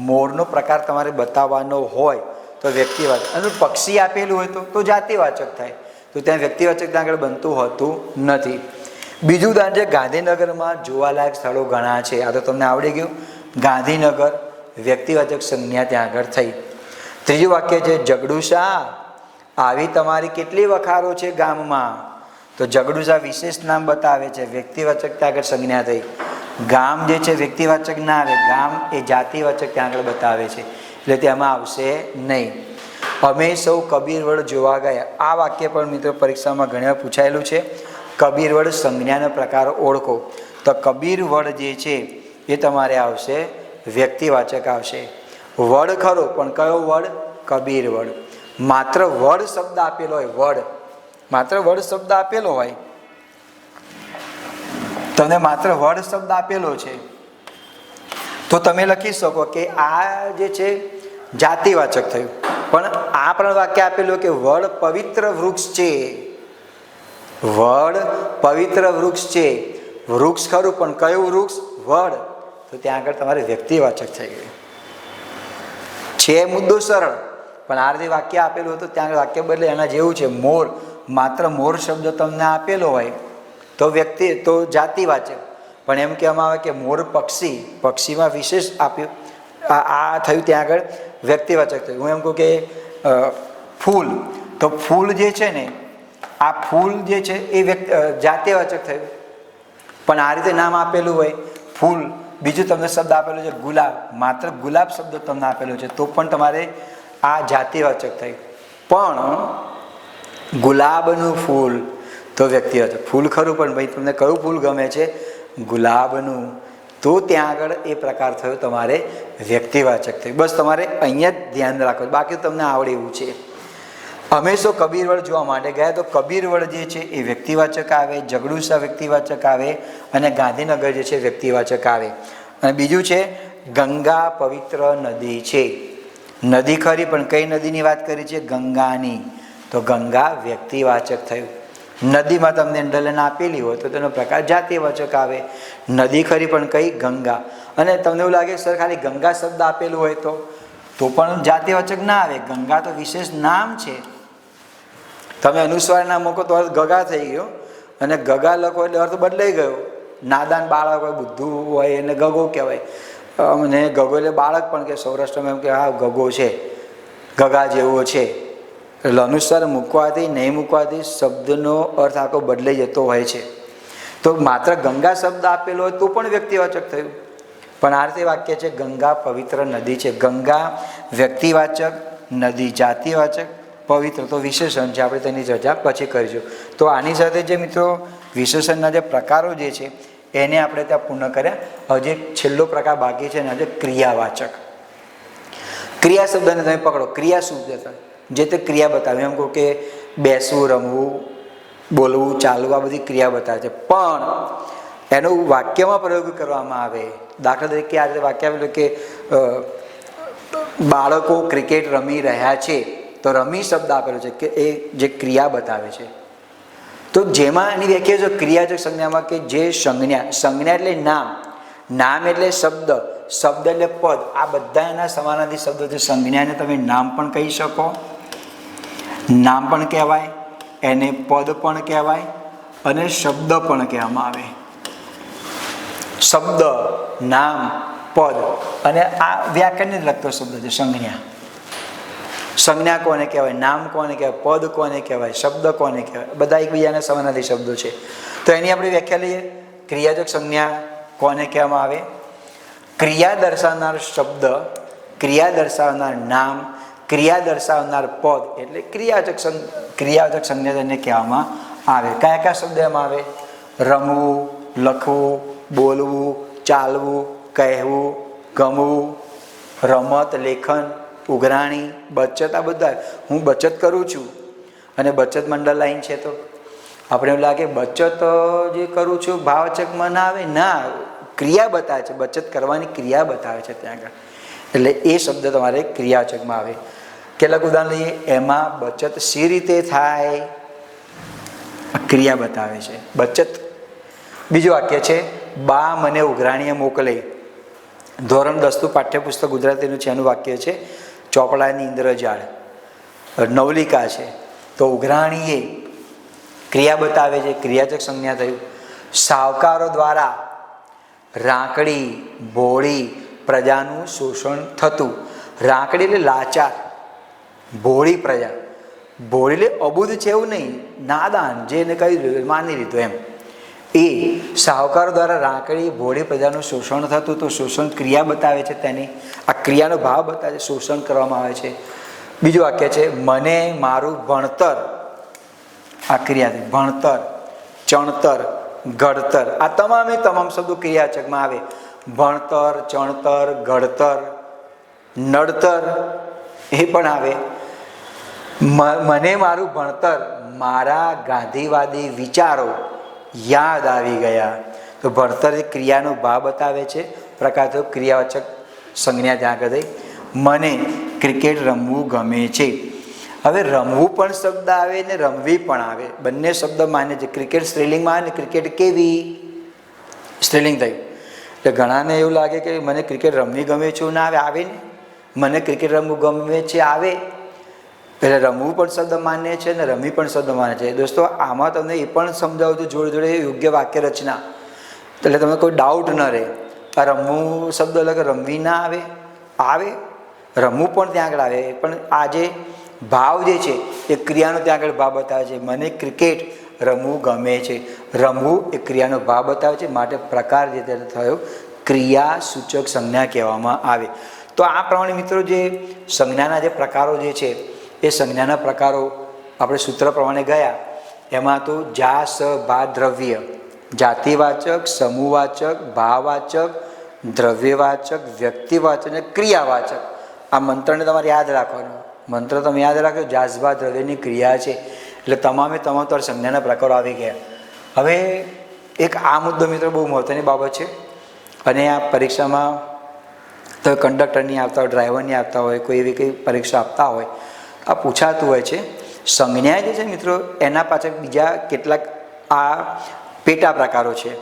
મોરનો પ્રકાર તમારે બતાવવાનો હોય તો વ્યક્તિવાચક, અને પક્ષી આપેલું હોય તો જાતિવાચક થાય. તો ત્યાં વ્યક્તિવાચક ત્યાં આગળ બનતું હોતું નથી. બીજું ઉદાહરણ છે, ગાંધીનગરમાં જોવાલાયક સ્થળો ઘણા છે. આ તો તમને આવડી ગયું. ગાંધીનગર વ્યક્તિવાચક સંજ્ઞા ત્યાં આગળ થઈ. ત્રીજું વાક્ય છે, જગડુશા આવી તમારી કેટલી વખારો છે ગામમાં, તો જગડુશા વિશેષ નામ બતાવે છે, વ્યક્તિવાચક ત્યાં આગળ સંજ્ઞા થઈ. ગામ જે છે વ્યક્તિવાચક ના આવે, ગામ એ જાતિવાચક ત્યાં આગળ બતાવે છે, એટલે તેમાં આવશે નહીં. અમે સૌ કબીરવડ જોવા ગયા. આ વાક્ય પણ મિત્રો પરીક્ષામાં ઘણી વાર પૂછાયેલું છે. કબીરવડ સંજ્ઞાનો પ્રકાર ઓળખો, તો કબીરવડ જે છે એ તમારે આવશે વ્યક્તિવાચક આવશે. વડ ખરો, પણ કયો વડ? કબીરવડ. માત્ર વડ શબ્દ આપેલો હોય, માત્ર વડ શબ્દ આપેલો હોય, તમને માત્ર વડ શબ્દ આપેલો છે, તો તમે લખી શકો કે આ જે છે જાતિવાચક થયું. પણ આ પણ વાક્ય આપેલું કે વડ પવિત્ર વૃક્ષ છે, વડ પવિત્ર વૃક્ષ છે, વૃક્ષ ખરું પણ કયું વૃક્ષ? વડ, તો ત્યાં આગળ તમારે વ્યક્તિવાચક થઈ ગયું છે. મુદ્દો સરળ, પણ આ રીતે વાક્ય આપેલું હતું, ત્યાં આગળ વાક્ય બદલે એના જેવું છે. મોર, માત્ર મોર શબ્દ તમને આપેલો હોય તો જાતિવાચક, પણ એમ કહેવામાં આવે કે મોર પક્ષી, પક્ષીમાં વિશેષ આપ્યું, આ થયું ત્યાં આગળ વ્યક્તિવાચક થયું. હું એમ કહું કે ફૂલ, તો ફૂલ જે છે ને, આ ફૂલ જે છે એ જાતિવાચક થયું. પણ આ રીતે નામ આપેલું હોય ફૂલ, બીજું તમને શબ્દ આપેલો છે ગુલાબ, માત્ર ગુલાબ શબ્દ તમને આપેલો છે, તો પણ તમારે આ જાતિવાચક થયું. પણ ગુલાબનું ફૂલ તો વ્યક્તિવાચક. ફૂલ ખરું, પણ ભાઈ તમને કયું ફૂલ ગમે છે? ગુલાબનું, તો ત્યાં આગળ એ પ્રકાર થયો તમારે વ્યક્તિવાચક થયું. બસ તમારે અહીંયા જ ધ્યાન રાખો, બાકી તમને આવડે એવું છે. અમે શું કબીરવડ જોવા માટે ગયા, તો કબીરવડ જે છે એ વ્યક્તિવાચક આવે, જગડુશા વ્યક્તિવાચક આવે, અને ગાંધીનગર જે છે વ્યક્તિવાચક આવે. અને બીજું છે ગંગા પવિત્ર નદી છે. નદી ખરી પણ કઈ નદીની વાત કરી છે? ગંગાની. તો ગંગા વ્યક્તિવાચક થયું. નદીમાં તમને અંડરલાઈન આપેલી હોય તો તેનો પ્રકાર જાતિવાચક આવે. નદી ખરી પણ કઈ? ગંગા. અને તમને એવું લાગે સર ખાલી ગંગા શબ્દ આપેલું હોય તો પણ જાતિવાચક ના આવે. ગંગા તો વિશેષ નામ છે. તમે અનુસ્વાર ના મૂકો તો અર્થ ગગા થઈ ગયો, અને ગગા લખો એટલે અર્થ બદલાઈ ગયો. નાદાન બાળક હોય, બુદ્ધુ હોય એને ગગો કહેવાય. અને ગગો એટલે બાળક પણ કે સૌરાષ્ટ્રમાં એમ કે હા ગગો છે, ગગા જેવો છે. એટલે અનુસ્વાર મૂકવાથી નહીં મૂકવાથી શબ્દનો અર્થ આખો બદલાઈ જતો હોય છે. તો માત્ર ગંગા શબ્દ આપેલો હોય તો પણ વ્યક્તિવાચક થયું. પણ આ રીતે વાક્ય છે ગંગા પવિત્ર નદી છે. ગંગા વ્યક્તિવાચક, નદી જાતિવાચક, પવિત્ર તો વિશેષણ છે. આપણે તેની ચર્ચા પછી કરીશું. તો આની સાથે જે મિત્રો વિશેષણના જે પ્રકારો જે છે એને આપણે ત્યાં પૂર્ણ કર્યા. હજી છેલ્લો પ્રકાર બાકી છે ને, આજે ક્રિયાવાચક. ક્રિયા શબ્દને તમે પકડો. ક્રિયા શું છે? જે તે ક્રિયા બતાવે. એમ કહો કે બેસવું, રમવું, બોલવું, ચાલવું, આ બધી ક્રિયા બતાવે છે. પણ એનો વાક્યમાં પ્રયોગ કરવામાં આવે. દાખલા તરીકે આ રીતે વાક્ય આવેલું કે બાળકો ક્રિકેટ રમી રહ્યા છે, તો રમી શબ્દ આપેલો છે કે એ જે ક્રિયા બતાવે છે. તો જેમાં એની વ્યાખ્યા છે ક્રિયાચક સંજ્ઞામાં કે જે સંજ્ઞા, સંજ્ઞા એટલે નામ, નામ એટલે શબ્દ, શબ્દ એટલે પદ, આ બધા એના સમાનાર્થી શબ્દો છે. સંજ્ઞાને તમે નામ પણ કહી શકો, નામ પણ કહેવાય, એને પદ પણ કહેવાય, અને શબ્દ પણ કહેવામાં આવે. શબ્દ, નામ, પદ, અને આ વ્યાકરણને લગતો શબ્દ છે સંજ્ઞા. સંજ્ઞા કોને કહેવાય? નામ કોને કહેવાય? પદ કોને કહેવાય? શબ્દ કોને કહેવાય? બધા એકબીજાના સમાનાર્થી શબ્દો છે. તો એની આપણે વ્યાખ્યા લઈએ. ક્રિયાચક સંજ્ઞા કોને કહેવામાં આવે? ક્રિયા દર્શાવનાર શબ્દ, ક્રિયા દર્શાવનાર નામ, ક્રિયા દર્શાવનાર પદ એટલે ક્રિયાચક સંજ્ઞા તેને કહેવામાં આવે. કયા કયા શબ્દ એમાં આવે? રમવું, લખવું, બોલવું, ચાલવું, કહેવું, ગમવું, રમત, લેખન, ઉઘરાણી, બચત, આ બધા. હું બચત કરું છું અને બચત મંડળ લાઈન છે, તો આપણે એવું લાગે બચત જે કરું છું ભાવચકમાં ના આવે. ના, ક્રિયા બતાવે છે, બચત કરવાની ક્રિયા બતાવે છે ત્યાં આગળ. એટલે એ શબ્દ તમારે ક્રિયાચકમાં આવે. કેટલાક ઉદાહરણ લઈએ. એમાં બચત સી રીતે થાય? ક્રિયા બતાવે છે બચત. બીજું વાક્ય છે બા મને ઉઘરાણીએ મોકલે. ધોરણ 10 પાઠ્યપુસ્તક ગુજરાતીનું છે, એનું વાક્ય છે ચોપડાની ઇન્દ્રજાળ, નવલિકા છે. તો ઉઘરાણીએ ક્રિયા બતાવે છે, ક્રિયાચક સંજ્ઞા થયું. સાવકારો દ્વારા રાંકડી ભોળી પ્રજાનું શોષણ થતું. રાંકડી એટલે લાચાર, ભોળી પ્રજા. ભોળી એટલે અબુધ છે એવું નહીં, નાદાન, જેને કહી દીધું માની લીધું એમ. એ સાવકારો દ્વારા રાંકડી ભોળી પ્રજાનું શોષણ થતું. તો શોષણ ક્રિયા બતાવે છે તેની. આ ક્રિયાનો ભાવ બતાવે છે, શોષણ કરવામાં આવે છે. બીજું વાક્ય છે મને મારું ભણતર. આ ક્રિયા ભણતર, ચણતર, ઘડતર, આ તમામ શબ્દો ક્રિયાચકમાં આવે. ભણતર, ચણતર, ઘડતર, નડતર એ પણ આવે. મને મારું ભણતર, મારા ગાંધીવાદી વિચારો યાદ આવી ગયા. તો ભણતર એ ક્રિયાનો ભાવ બતાવે છે. પ્રકાર તો ક્રિયાવાચક સંજ્ઞા ત્યાં આગળ થઈ. મને ક્રિકેટ રમવું ગમે છે. હવે રમવું પણ શબ્દ આવે ને રમવી પણ આવે, બંને શબ્દ માન્ય છે. ક્રિકેટ સ્ત્રીલિંગમાં આવે ને ક્રિકેટ કેવી સ્ત્રીલિંગ થયું. એટલે ઘણાને એવું લાગે કે મને ક્રિકેટ રમવી ગમે છે, ના આવે? આવે ને. મને ક્રિકેટ રમવું ગમે છે આવે. એટલે રમવું પણ શબ્દ માન્ય છે ને રમવી પણ શબ્દ માન્ય છે. દોસ્તો આમાં તમને એ પણ સમજાવું છું જોડે જોડે યોગ્ય વાક્ય રચના, એટલે તમને કોઈ ડાઉટ ન રહે. આ રમવું શબ્દ એટલે કે રમવી ના આવે? આવે. રમવું પણ ત્યાં આગળ આવે. પણ આ જે ભાવ જે છે એ ક્રિયાનો ત્યાં આગળ ભાવ બતાવે છે. મને ક્રિકેટ રમવું ગમે છે. રમવું એ ક્રિયાનો ભાવ બતાવે છે, માટે પ્રકાર જે થયો ક્રિયા સૂચક સંજ્ઞા કહેવામાં આવે. તો આ પ્રમાણે મિત્રો જે સંજ્ઞાના જે પ્રકારો જે છે એ સંજ્ઞાના પ્રકારો આપણે સૂત્ર પ્રમાણે ગયા. એમાં તો જા, સ, ભા, દ્રવ્ય, જાતિવાચક, સમૂહવાચક, ભાવવાચક, દ્રવ્યવાચક, વ્યક્તિવાચક અને ક્રિયાવાચક. આ મંત્રને તમારે યાદ રાખવાનો. મંત્ર તમે યાદ રાખો, જાઝબા દ્રવ્યની ક્રિયા છે. એટલે તમામ તમારા સંજ્ઞાના પ્રકારો આવી ગયા. હવે એક આ મુદ્દો મિત્રો બહુ મહત્વની બાબત છે. અને આ પરીક્ષામાં તો કંડક્ટરની આવતા હોય, ડ્રાઈવરની આવતા હોય, કોઈ એવી કંઈ પરીક્ષા આપતા હોય, આ પૂછાતું હોય છે. સંજ્ઞા જે છે મિત્રો, એના પાછળ બીજા કેટલાક આ પેટા પ્રકારો છે.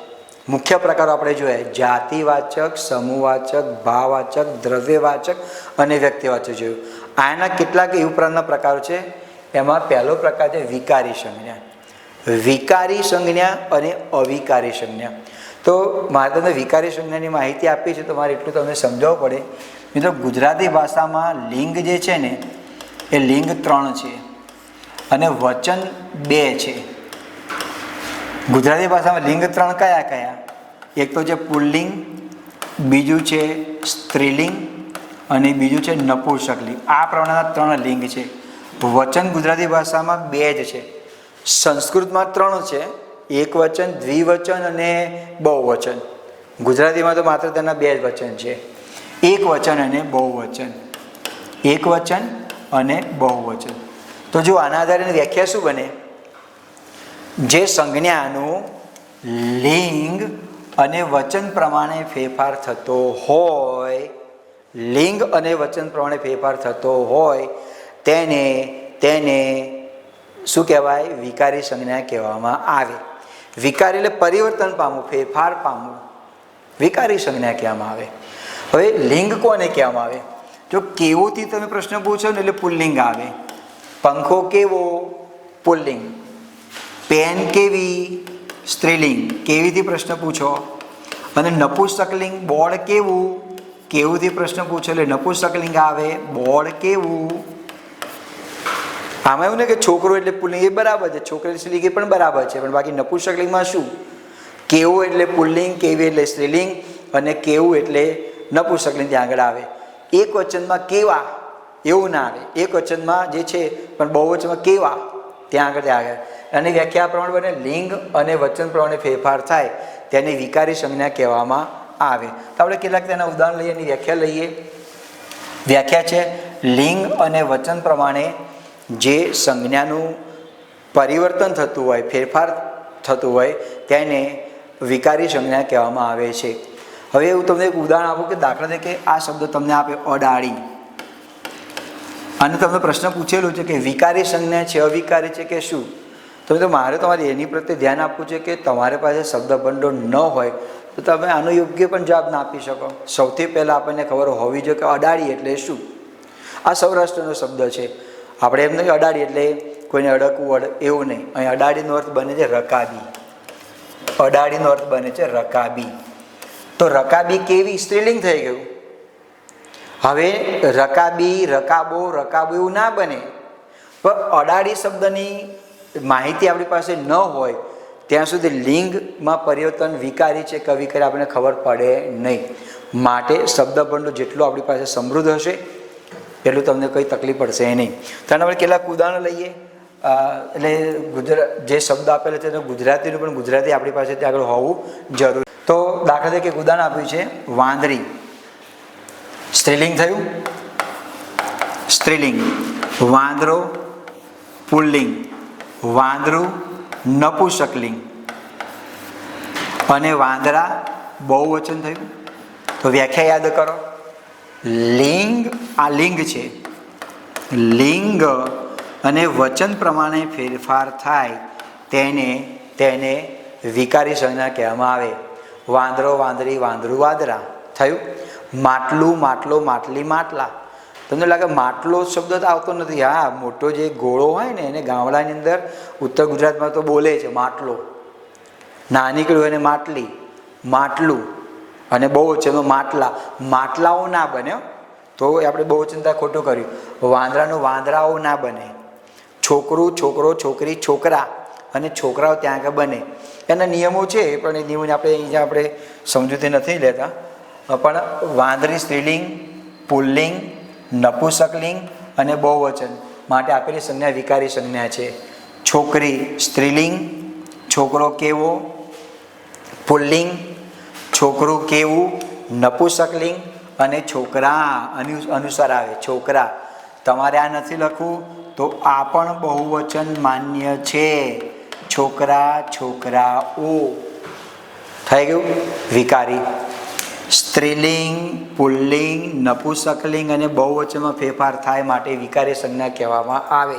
મુખ્ય પ્રકારો આપણે જોયા: જાતિવાચક, સમૂહવાચક, ભાવવાચક, દ્રવ્યવાચક અને વ્યક્તિવાચક જોયું. આના કેટલાક એ ઉપરાંતના પ્રકારો છે. એમાં પહેલો પ્રકાર છે વિકારી સંજ્ઞા. વિકારી સંજ્ઞા અને અવિકારી સંજ્ઞા. તો મારે તમને વિકારી સંજ્ઞાની માહિતી આપી છે, તો મારે એટલું તમને સમજાવવું પડે. મિત્રો, ગુજરાતી ભાષામાં લિંગ જે છે ને એ લિંગ 3 છે અને વચન 2 છે. ગુજરાતી ભાષામાં લિંગ 3 કયા કયા? એક તો છે પુલ્લિંગ, બીજું છે સ્ત્રીલિંગ અને બીજું છે નપુંસકલિંગ. આ પ્રમાણેના 3 લિંગ છે. વચન ગુજરાતી ભાષામાં 2 જ છે. સંસ્કૃતમાં 3 છે: એક વચન, દ્વિવચન અને બહુવચન. ગુજરાતીમાં તો માત્ર તેના 2 જ વચન છે: એક વચન અને બહુવચન. એક વચન અને બહુવચન. તો જો આના આધારે વ્યાખ્યા શું બને? જે સંજ્ઞાનું લિંગ અને વચન પ્રમાણે ફેરફાર થતો હોય, લિંગ અને વચન પ્રમાણે ફેરફાર થતો હોય તેને શું કહેવાય? વિકારી સંજ્ઞા કહેવામાં આવે. વિકારી એટલે પરિવર્તન પામવું, ફેરફાર પામવું, વિકારી સંજ્ઞા કહેવામાં આવે. હવે લિંગ કોને કહેવામાં આવે? જો કેવોથી તમે પ્રશ્ન પૂછો ને એટલે પુલ્લિંગ આવે. પંખો કેવો? પુલ્લિંગ. પેન કેવી? સ્ત્રીલિંગ. કેવીથી પ્રશ્ન પૂછો. અને નપુંસકલિંગ, બોર્ડ કેવું? કેવુંથી પ્રશ્ન પૂછો એટલે નપુંસકલિંગ આવે. બોર્ડ કેવું? આમાં એવું ને કે છોકરો એટલે પુલ્લિંગ, એ બરાબર છે. છોકરી સ્ત્રીલિંગ એ પણ બરાબર છે. પણ બાકી નપુંસકલિંગમાં શું? કેવું એટલે પુલ્લિંગ, કેવી એટલે સ્ત્રીલિંગ અને કેવું એટલે નપુંસકલિંગ ત્યાં આગળ આવે. એક વચનમાં કેવા એવું ના આવે. એક વચનમાં જે છે પણ બહુવચનમાં કેવા ત્યાં આગળ. અને વ્યાખ્યા પ્રમાણે બને લિંગ અને વચન પ્રમાણે ફેરફાર થાય તેને વિકારી સંજ્ઞા કહેવામાં આવે. તો આપણે કેટલાક તેના ઉદાહરણ લઈએ, એની વ્યાખ્યા લઈએ. વ્યાખ્યા છે: લિંગ અને વચન પ્રમાણે જે સંજ્ઞાનું પરિવર્તન થતું હોય, ફેરફાર થતું હોય તેને વિકારી સંજ્ઞા કહેવામાં આવે છે. હવે હું તમને એક ઉદાહરણ આપું કે દાખલા તરીકે આ શબ્દ તમને આપે અડાળી, અને તમને પ્રશ્ન પૂછેલું છે કે વિકારી સંજ્ઞા છે, અવિકારી છે કે શું? તો મારે તમારે એની પ્રત્યે ધ્યાન આપવું છે કે તમારી પાસે શબ્દ ભંડોળ ન હોય તો તમે આનો યોગ્ય પણ જવાબ ના આપી શકો. સૌથી પહેલાં આપણને ખબર હોવી જોઈએ કે અડાળી એટલે શું. આ સૌરાષ્ટ્રનો શબ્દ છે. આપણે એમ નહીં અડાડી એટલે કોઈને અડકવું એવું નહીં. અહીં અડાડીનો અર્થ બને છે રકાબી. અડાડીનો અર્થ બને છે રકાબી. તો રકાબી કેવી? સ્ત્રીલિંગ થઈ ગયું. હવે રકાબી, રકાબો, રકાબો એવું ના બને. પણ અડાડી શબ્દની માહિતી આપણી પાસે ન હોય ત્યાં સુધી લિંગમાં પરિવર્તન વિકારી છે કે અવિકારી આપણને ખબર પડે નહીં. માટે શબ્દભંડોળ જેટલું આપણી પાસે સમૃદ્ધ હશે એટલું તમને કંઈ તકલીફ પડશે નહીં. તો આપણે કેટલાક ઉદાહરણ લઈએ. એટલે જે શબ્દ આપેલો છે તેનું ગુજરાતીનું પણ ગુજરાતી આપણી પાસે ત્યાં આગળ હોવું જરૂરી. તો દાખલા તરીકે એક ઉદાહરણ આપ્યું છે વાંદરી. સ્ત્રીલિંગ થયું, સ્ત્રીલિંગ. વાંદરો પુલ્લિંગ, વાંદરું નપુંસકલિંગ અને વાંદરા બહુવચન થયું. તો વ્યાખ્યા યાદ કરો. લિંગ, આ લિંગ છે. લિંગ અને વચન પ્રમાણે ફેરફાર થાય તેને વિકારી સંજ્ઞા કહેવામાં આવે. વાંદરો, વાંદરી, વાંદરું, વાંદરા થયું. માટલું, માટલો, માટલી, માટલા. તમને લાગે માટલો શબ્દ તો આવતો નથી. હા, મોટો જે ગોળો હોય ને એને ગામડાની અંદર ઉત્તર ગુજરાતમાં તો બોલે છે માટલો. નાની કડી હોય ને માટલી, માટલું અને બહુવચનમાં માટલા. માટલાઓ ના બને તો આપણે બહુવચનતા ખોટું કર્યું. વાંદરાનું વાંદરાઓ ના બને. છોકરું, છોકરો, છોકરી, છોકરા અને છોકરાઓ ત્યાં આગળ બને. એના નિયમો છે પણ એ નિયમોને આપણે સમજૂતી નથી લેતા. પણ વાંદરી સ્ત્રીલિંગ, પુલ્લિંગ, નપુંસકલિંગ અને બહુવચન માટે આપેલી સંજ્ઞા વિકારી સંજ્ઞા છે. છોકરી સ્ત્રીલિંગ, છોકરો કેવો પુલ્લિંગ, છોકરું કેવું નપુંસકલિંગ અને છોકરા અનુસાર આવે છોકરા. તમારે આ નથી લખવું તો આ પણ બહુવચન માન્ય છે. છોકરા, છોકરાઓ થઈ ગયું વિકારી. સ્ત્રીલિંગ, પુલ્લિંગ, નપુંસકલિંગ અને બહુવચનમાં ફેરફાર થાય માટે વિકારી સંજ્ઞા કહેવામાં આવે.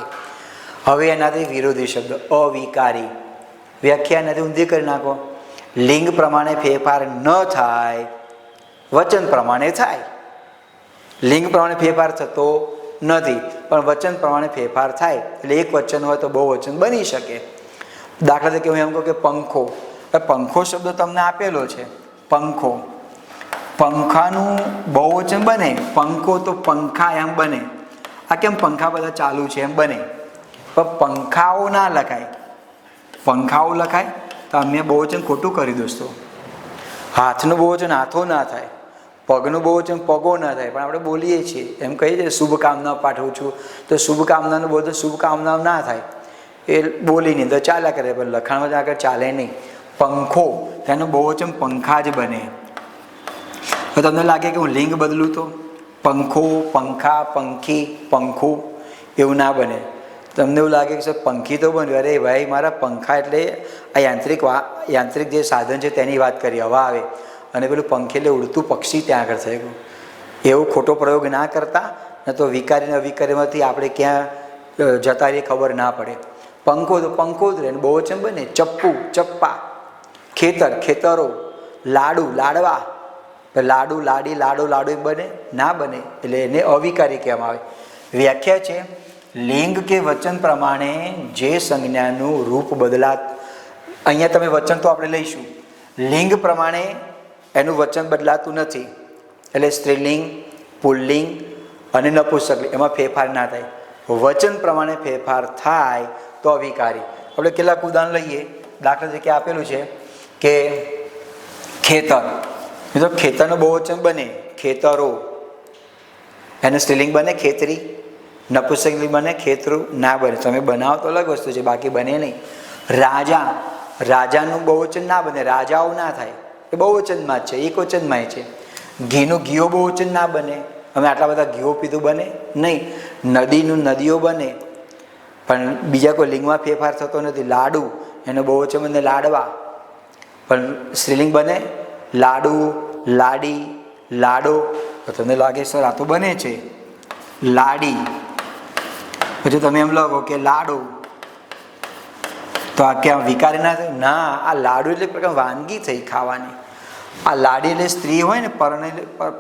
હવે એનાથી વિરોધી શબ્દ અવિકારી. વ્યાખ્યા નથી ઊંધી કરી નાખો. લિંગ પ્રમાણે ફેરફાર ન થાય, વચન પ્રમાણે થાય. લિંગ પ્રમાણે ફેરફાર થતો નથી, પણ વચન પ્રમાણે ફેરફાર થાય. એટલે એક વચન હોય તો બહુવચન બની શકે. દાખલા તરીકે હું એમ કહું કે પંખો. પંખો શબ્દ તમને આપેલો છે, પંખો. પંખાનું બહુવચન બને, પંખો તો પંખા એમ બને. આ કેમ પંખા બધા ચાલુ છે એમ બને, પણ પંખાઓ ના લખાય. પંખાઓ લખાય તો અમે બહુવચન ખોટું કર્યું દોસ્તો. હાથનું બહુવચન હાથો ના થાય, પગનું બહુવચન પગો ના થાય, પણ આપણે બોલીએ છીએ એમ કહીએ છીએ શુભકામના પાઠવું છું, તો શુભકામનાનું બહુવચન શુભકામના ના થાય. એ બોલી નહીં તો ચાલ્યા કરે, પણ લખાણમાં આગળ ચાલે નહીં. પંખો તેનું બહુવચન પંખા જ બને. તો તમને લાગે કે હું લિંગ બદલું તો પંખો, પંખા, પંખી, પંખું એવું ના બને. તમને એવું લાગે કે સર પંખી તો બન્યું, અરે ભાઈ મારા પંખા એટલે આ યાંત્રિક જે સાધન છે તેની વાત કરી, હવા આવે, અને પેલું પંખી એટલે ઉડતું પક્ષી ત્યાં આગળ થઈ ગયું. એવું ખોટો પ્રયોગ ના કરતા, ને તો વિકારી ને અવિકારીમાંથી આપણે ક્યાં જતા રહીએ ખબર ના પડે. પંખો તો પંખો જ રહે, બહુવચન બને. ચપ્પુ, ચપ્પા. ખેતર, ખેતરો. લાડુ, લાડવા. લાડુ, લાડી, લાડો, લાડુ બને ના બને, એટલે એને અવિકારી કહેવામાં આવે. વ્યાખ્યા છે લિંગ કે વચન પ્રમાણે જે સંજ્ઞાનું રૂપ બદલાત. અહીંયા તમે વચન તો આપણે લઈશું, લિંગ પ્રમાણે એનું વચન બદલાતું નથી. એટલે સ્ત્રીલિંગ, પુલ્લિંગ અને નપુંસકલિંગ એમાં ફેરફાર ના થાય. વચન પ્રમાણે ફેરફાર થાય તો અવિકારી. આપણે કેટલાક ઉદાહરણ લઈએ. દાખલા તરીકે આપેલું છે કે ખેતર. તો ખેતરનું બહુવચન બને ખેતરો, એનું સ્ત્રીલિંગ બને ખેતરી. નપુંસકલિંગ બને ખેતરું ના બને. તમે બનાવો તો અલગ વસ્તુ છે, બાકી બને નહીં. રાજા, રાજાનું બહુવચન ના બને, રાજાઓ ના થાય, એ બહુવચનમાં જ છે, એક વચનમાં છે. ઘીનું ઘીઓ બહુવચન ના બને, અમે આટલા બધા ઘીઓ પીધું બને નહીં. નદીનું નદીઓ બને, પણ બીજા કોઈ લિંગમાં ફેરફાર થતો નથી. લાડુ એનું બહુવચન બને લાડવા, પણ સ્ત્રીલિંગ બને લાડુ, લાડી, લાડો. તો તમને લાગે સર આ તો બને છે લાડી. પછી તમે એમ લાગો કે લાડુ, તો આ ક્યાં વિકારી ના થાય? ના, આ લાડુ એટલે પ્રકાર વાનગી થઈ ખાવાની. આ લાડી એટલે સ્ત્રી હોય ને,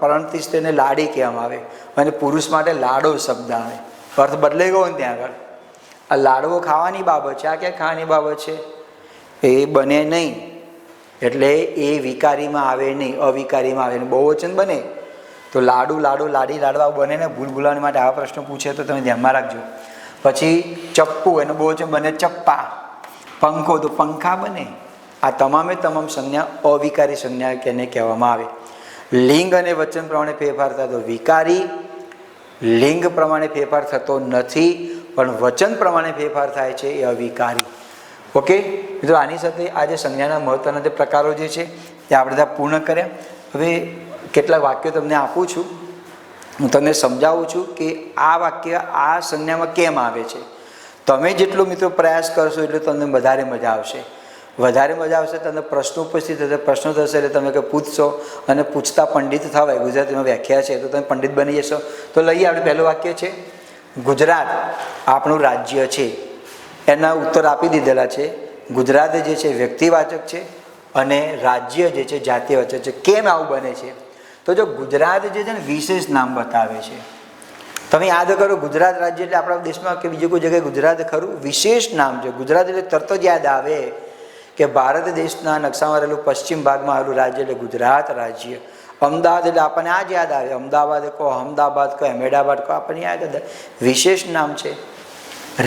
પરણતી સ્ત્રીને લાડી કહેવામાં આવે, અને પુરુષ માટે લાડો શબ્દ આવે. અર્થ બદલાઈ ગયો ને ત્યાં આગળ. આ લાડવો ખાવાની બાબત છે, આ ક્યાં ખાવાની બાબત છે? એ બને નહીં, એટલે એ વિકારીમાં આવે નહીં, અવિકારીમાં આવે. બહુવચન બને તો લાડુ, લાડો, લાડી, લાડવા બને ને. ભૂલ ભૂલાવા માટે આવા પ્રશ્નો પૂછે તો તમે ધ્યાનમાં રાખજો. પછી ચપ્પુ એનું બહુવચન બને ચપ્પા. પંખો તો પંખા બને. આ તમામે તમામ સંજ્ઞા અવિકારી સંજ્ઞા કેને કહેવામાં આવે. લિંગ અને વચન પ્રમાણે ફેરફાર થતો વિકારી, લિંગ પ્રમાણે ફેરફાર થતો નથી, પણ વચન પ્રમાણે ફેરફાર થાય છે એ અવિકારી. ઓકે મિત્રો, આની સાથે આ જે સંજ્ઞાના મહત્વના જે પ્રકારો જે છે તે આપણે બધા પૂર્ણ કર્યા. હવે કેટલાક વાક્યો તમને આપું છું, હું તમને સમજાવું છું કે આ વાક્ય આ સંજ્ઞામાં કેમ આવે છે. તમે જેટલો મિત્રો પ્રયાસ કરશો એટલો તમને વધારે મજા આવશે. વધારે મજા આવશે, તમને પ્રશ્નો ઉપસ્થિત થશે, પ્રશ્નો થશે એટલે તમે કંઈ પૂછશો, અને પૂછતા પંડિત થવાય. ગુજરાતીમાં વ્યાખ્યા છે તો તમે પંડિત બની જશો. તો લઈએ, આપણે પહેલું વાક્ય છે ગુજરાત આપણું રાજ્ય છે. એના ઉત્તર આપી દીધેલા છે. ગુજરાત જે છે વ્યક્તિવાચક છે અને રાજ્ય જે છે જાતિવાચક છે. કેમ આવું બને છે? તો જો ગુજરાત જે છે ને વિશેષ નામ બતાવે છે. તમે યાદ કરો, ગુજરાત રાજ્ય એટલે આપણા દેશમાં કે બીજી કોઈ જગ્યાએ ગુજરાત ખરું? વિશેષ નામ છે. ગુજરાત એટલે તરત જ યાદ આવે કે ભારત દેશના નકશામાં રહેલું પશ્ચિમ ભાગમાં આવેલું રાજ્ય એટલે ગુજરાત રાજ્ય. અમદાવાદ એટલે આપણને આ જ યાદ આવે. અમદાવાદ કહો, અમદાવાદ કહો, અહેમદાબાદ કહો, આપણને યાદ આવે. વિશેષ નામ છે.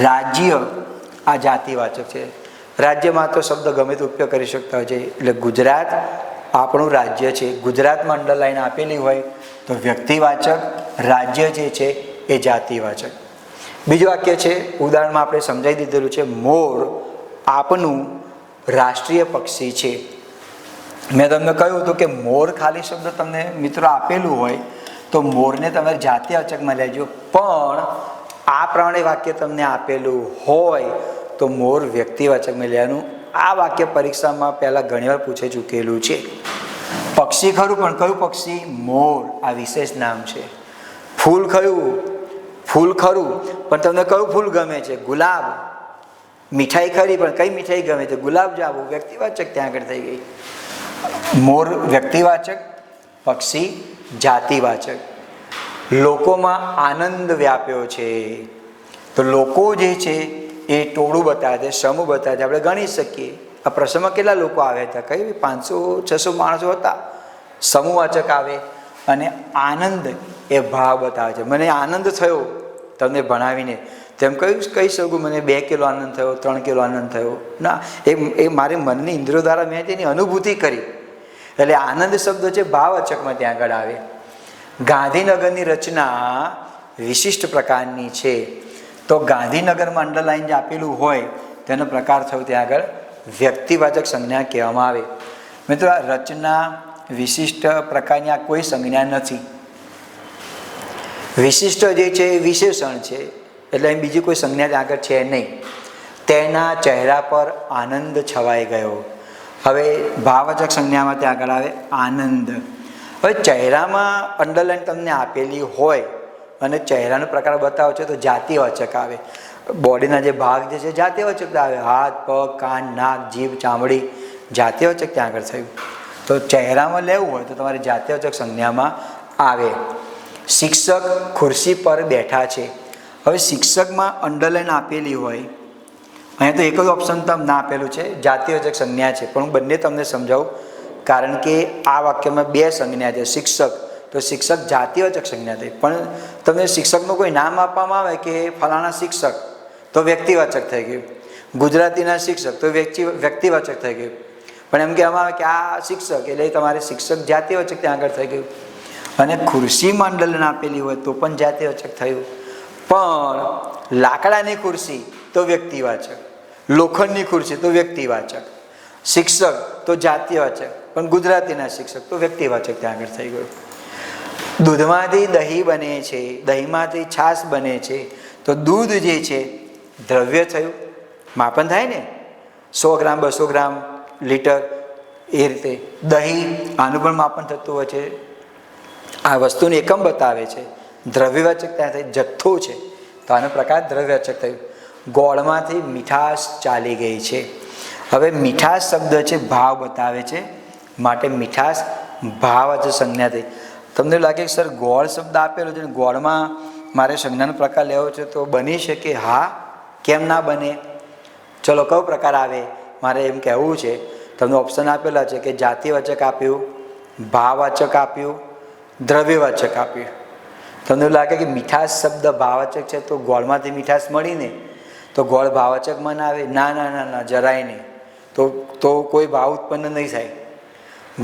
રાજ્ય આ જાતિવાચક છે. રાજ્યમાં તો શબ્દ ગમે તે ઉપયોગ કરી શકતા હોય છે. એટલે ગુજરાત આપણું રાજ્ય છે. ગુજરાતમાં અંડરલાઈન આપેલી હોય તો વ્યક્તિવાચક, રાજ્ય જે છે એ જાતિવાચક. બીજું વાક્ય છે, ઉદાહરણમાં આપણે સમજાવી દીધેલું છે, મોર આપનું રાષ્ટ્રીય પક્ષી છે. મેં તમને કહ્યું હતું કે મોર ખાલી શબ્દ તમને મિત્રો આપેલું હોય તો મોરને તમારે જાતિવાચકમાં લેજો, પણ આ પ્રમાણે વાક્ય તમને આપેલું હોય તો મોર વ્યક્તિવાચકમાં લેવાનું. આ વાક્ય પરીક્ષામાં પહેલાં ઘણીવાર પૂછાઈ ચૂકેલું છે. પક્ષી ખરું પણ કયું પક્ષી? મોર, આ વિશેષ નામ છે. ફૂલ કયું? ફૂલ ખરું પણ તમને કયું ફૂલ ગમે છે? ગુલાબ. મીઠાઈ ખરી પણ કઈ મીઠાઈ ગમે છે? ગુલાબ જાંબુ. વ્યક્તિવાચક ત્યાં આગળ થઈ ગઈ. મોર વ્યક્તિવાચક, પક્ષી જાતિવાચક. લોકોમાં આનંદ વ્યાપ્યો છે, તો લોકો જે છે એ ટોળું બતાવે છે, સમૂહ બતાવે છે. આપણે ગણી શકીએ આ પ્રસંગમાં કેટલા લોકો આવ્યા હતા? કઈ 500-600 માણસો હતા. સમૂહવાચક આવે અને આનંદ એ ભાવ બતાવે છે. મને આનંદ થયો તમને ભણાવીને, તેમ કહી શકું મને 2 કિલો આનંદ થયો, 3 કિલો આનંદ થયો? ના, એ મારી મનની ઇન્દ્રિયો દ્વારા મેં તેની અનુભૂતિ કરી. એટલે આનંદ શબ્દ છે ભાવવાચકમાં ત્યાં આગળ આવે. ગાંધીનગરની રચના વિશિષ્ટ પ્રકારની છે, તો ગાંધીનગરમાં અંડરલાઈન જે આપેલું હોય તેનો પ્રકાર થયો ત્યાં આગળ વ્યક્તિવાચક સંજ્ઞા કહેવામાં આવે. મિત્રો, આ રચના વિશિષ્ટ પ્રકારની આ કોઈ સંજ્ઞા નથી. વિશિષ્ટ જે છે એ વિશેષણ છે, એટલે અહીં બીજી કોઈ સંજ્ઞા ત્યાં આગળ છે નહીં. તેના ચહેરા પર આનંદ છવાઈ ગયો. હવે ભાવવાચક સંજ્ઞામાં ત્યાં આગળ આવે આનંદ. હવે ચહેરામાં અંડરલાઈન તમને આપેલી હોય અને ચહેરાનો પ્રકાર બતાવો છે તો જાતિવાચક આવે. બોડીના જે ભાગ જે છે જાતિવાચક આવે. હાથ, પગ, કાન, નાક, જીભ, ચામડી, જાતિવાચક ત્યાં આગળ થયું. તો ચહેરામાં લેવું હોય તો તમારે જાતિવાચક સંજ્ઞામાં આવે. શિક્ષક ખુરશી પર બેઠા છે. હવે શિક્ષકમાં અંડરલાઈન આપેલી હોય, અહીંયા તો એક જ ઓપ્શન તમને આપેલું છે જાતિવાચક સંજ્ઞા છે, પણ હું બંને તમને સમજાવું, કારણ કે આ વાક્યમાં 2 સંજ્ઞા છે. શિક્ષક, તો શિક્ષક જાતિવાચક સંજ્ઞા થઈ, પણ તમને શિક્ષકનું કોઈ નામ આપવામાં આવે કે ફલાણા શિક્ષક, તો વ્યક્તિવાચક થઈ ગયું. ગુજરાતીના શિક્ષક તો વ્યક્તિવાચક થઈ ગયું. પણ એમ કહેવામાં આવે કે આ શિક્ષક, એટલે તમારે શિક્ષક જાતિવાચક ત્યાં આગળ થઈ ગયું. અને ખુરશીમાં અંડરલાઈન આપેલી હોય તો પણ જાતિવાચક થયું. પણ લાકડાની ખુરશી તો વ્યક્તિવાચક, લોખંડની ખુરશી તો વ્યક્તિવાચક, શિક્ષક તો જાતિવાચક, પણ ગુજરાતીના શિક્ષક તો વ્યક્તિવાચક ત્યાં આગળ થઈ ગયું. દૂધમાંથી દહીં બને છે, દહીંમાંથી છાશ બને છે, તો દૂધ જે છે દ્રવ્ય થયું, માપન થાય ને, 100 ગ્રામ, 200 ગ્રામ, લીટર, એ રીતે. દહીં, આનું પણ માપન થતું હોય છે. આ વસ્તુનું એકમ બતાવે છે. દ્રવ્યવાચક ત્યાં થાય, જથ્થો છે, તો આનો પ્રકાર દ્રવ્યવાચક થયું. ગોળમાંથી મીઠાશ ચાલી ગઈ છે. હવે મીઠાશ શબ્દ છે ભાવ બતાવે છે, માટે મીઠાશ ભાવવાચક સંજ્ઞા થઈ. તમને લાગે કે સર ગોળ શબ્દ આપેલો છે, ગોળમાં મારે સંજ્ઞાનો પ્રકાર લેવો છે તો બની શકે? હા, કેમ ના બને? ચલો, કયો પ્રકાર આવે મારે એમ કહેવું છે. તમને ઓપ્શન આપેલા છે કે જાતિવાચક આપ્યું, ભાવવાચક આપ્યું, દ્રવ્યવાચક આપ્યું. તમને લાગે કે મીઠાશ શબ્દ ભાવવાચક છે તો ગોળમાંથી મીઠાશ મળીને, તો ગોળ ભાવવાચકમાં ના આવે? ના ના ના ના, જરાય નહીં. તો કોઈ ભાવ ઉત્પન્ન નહીં થાય.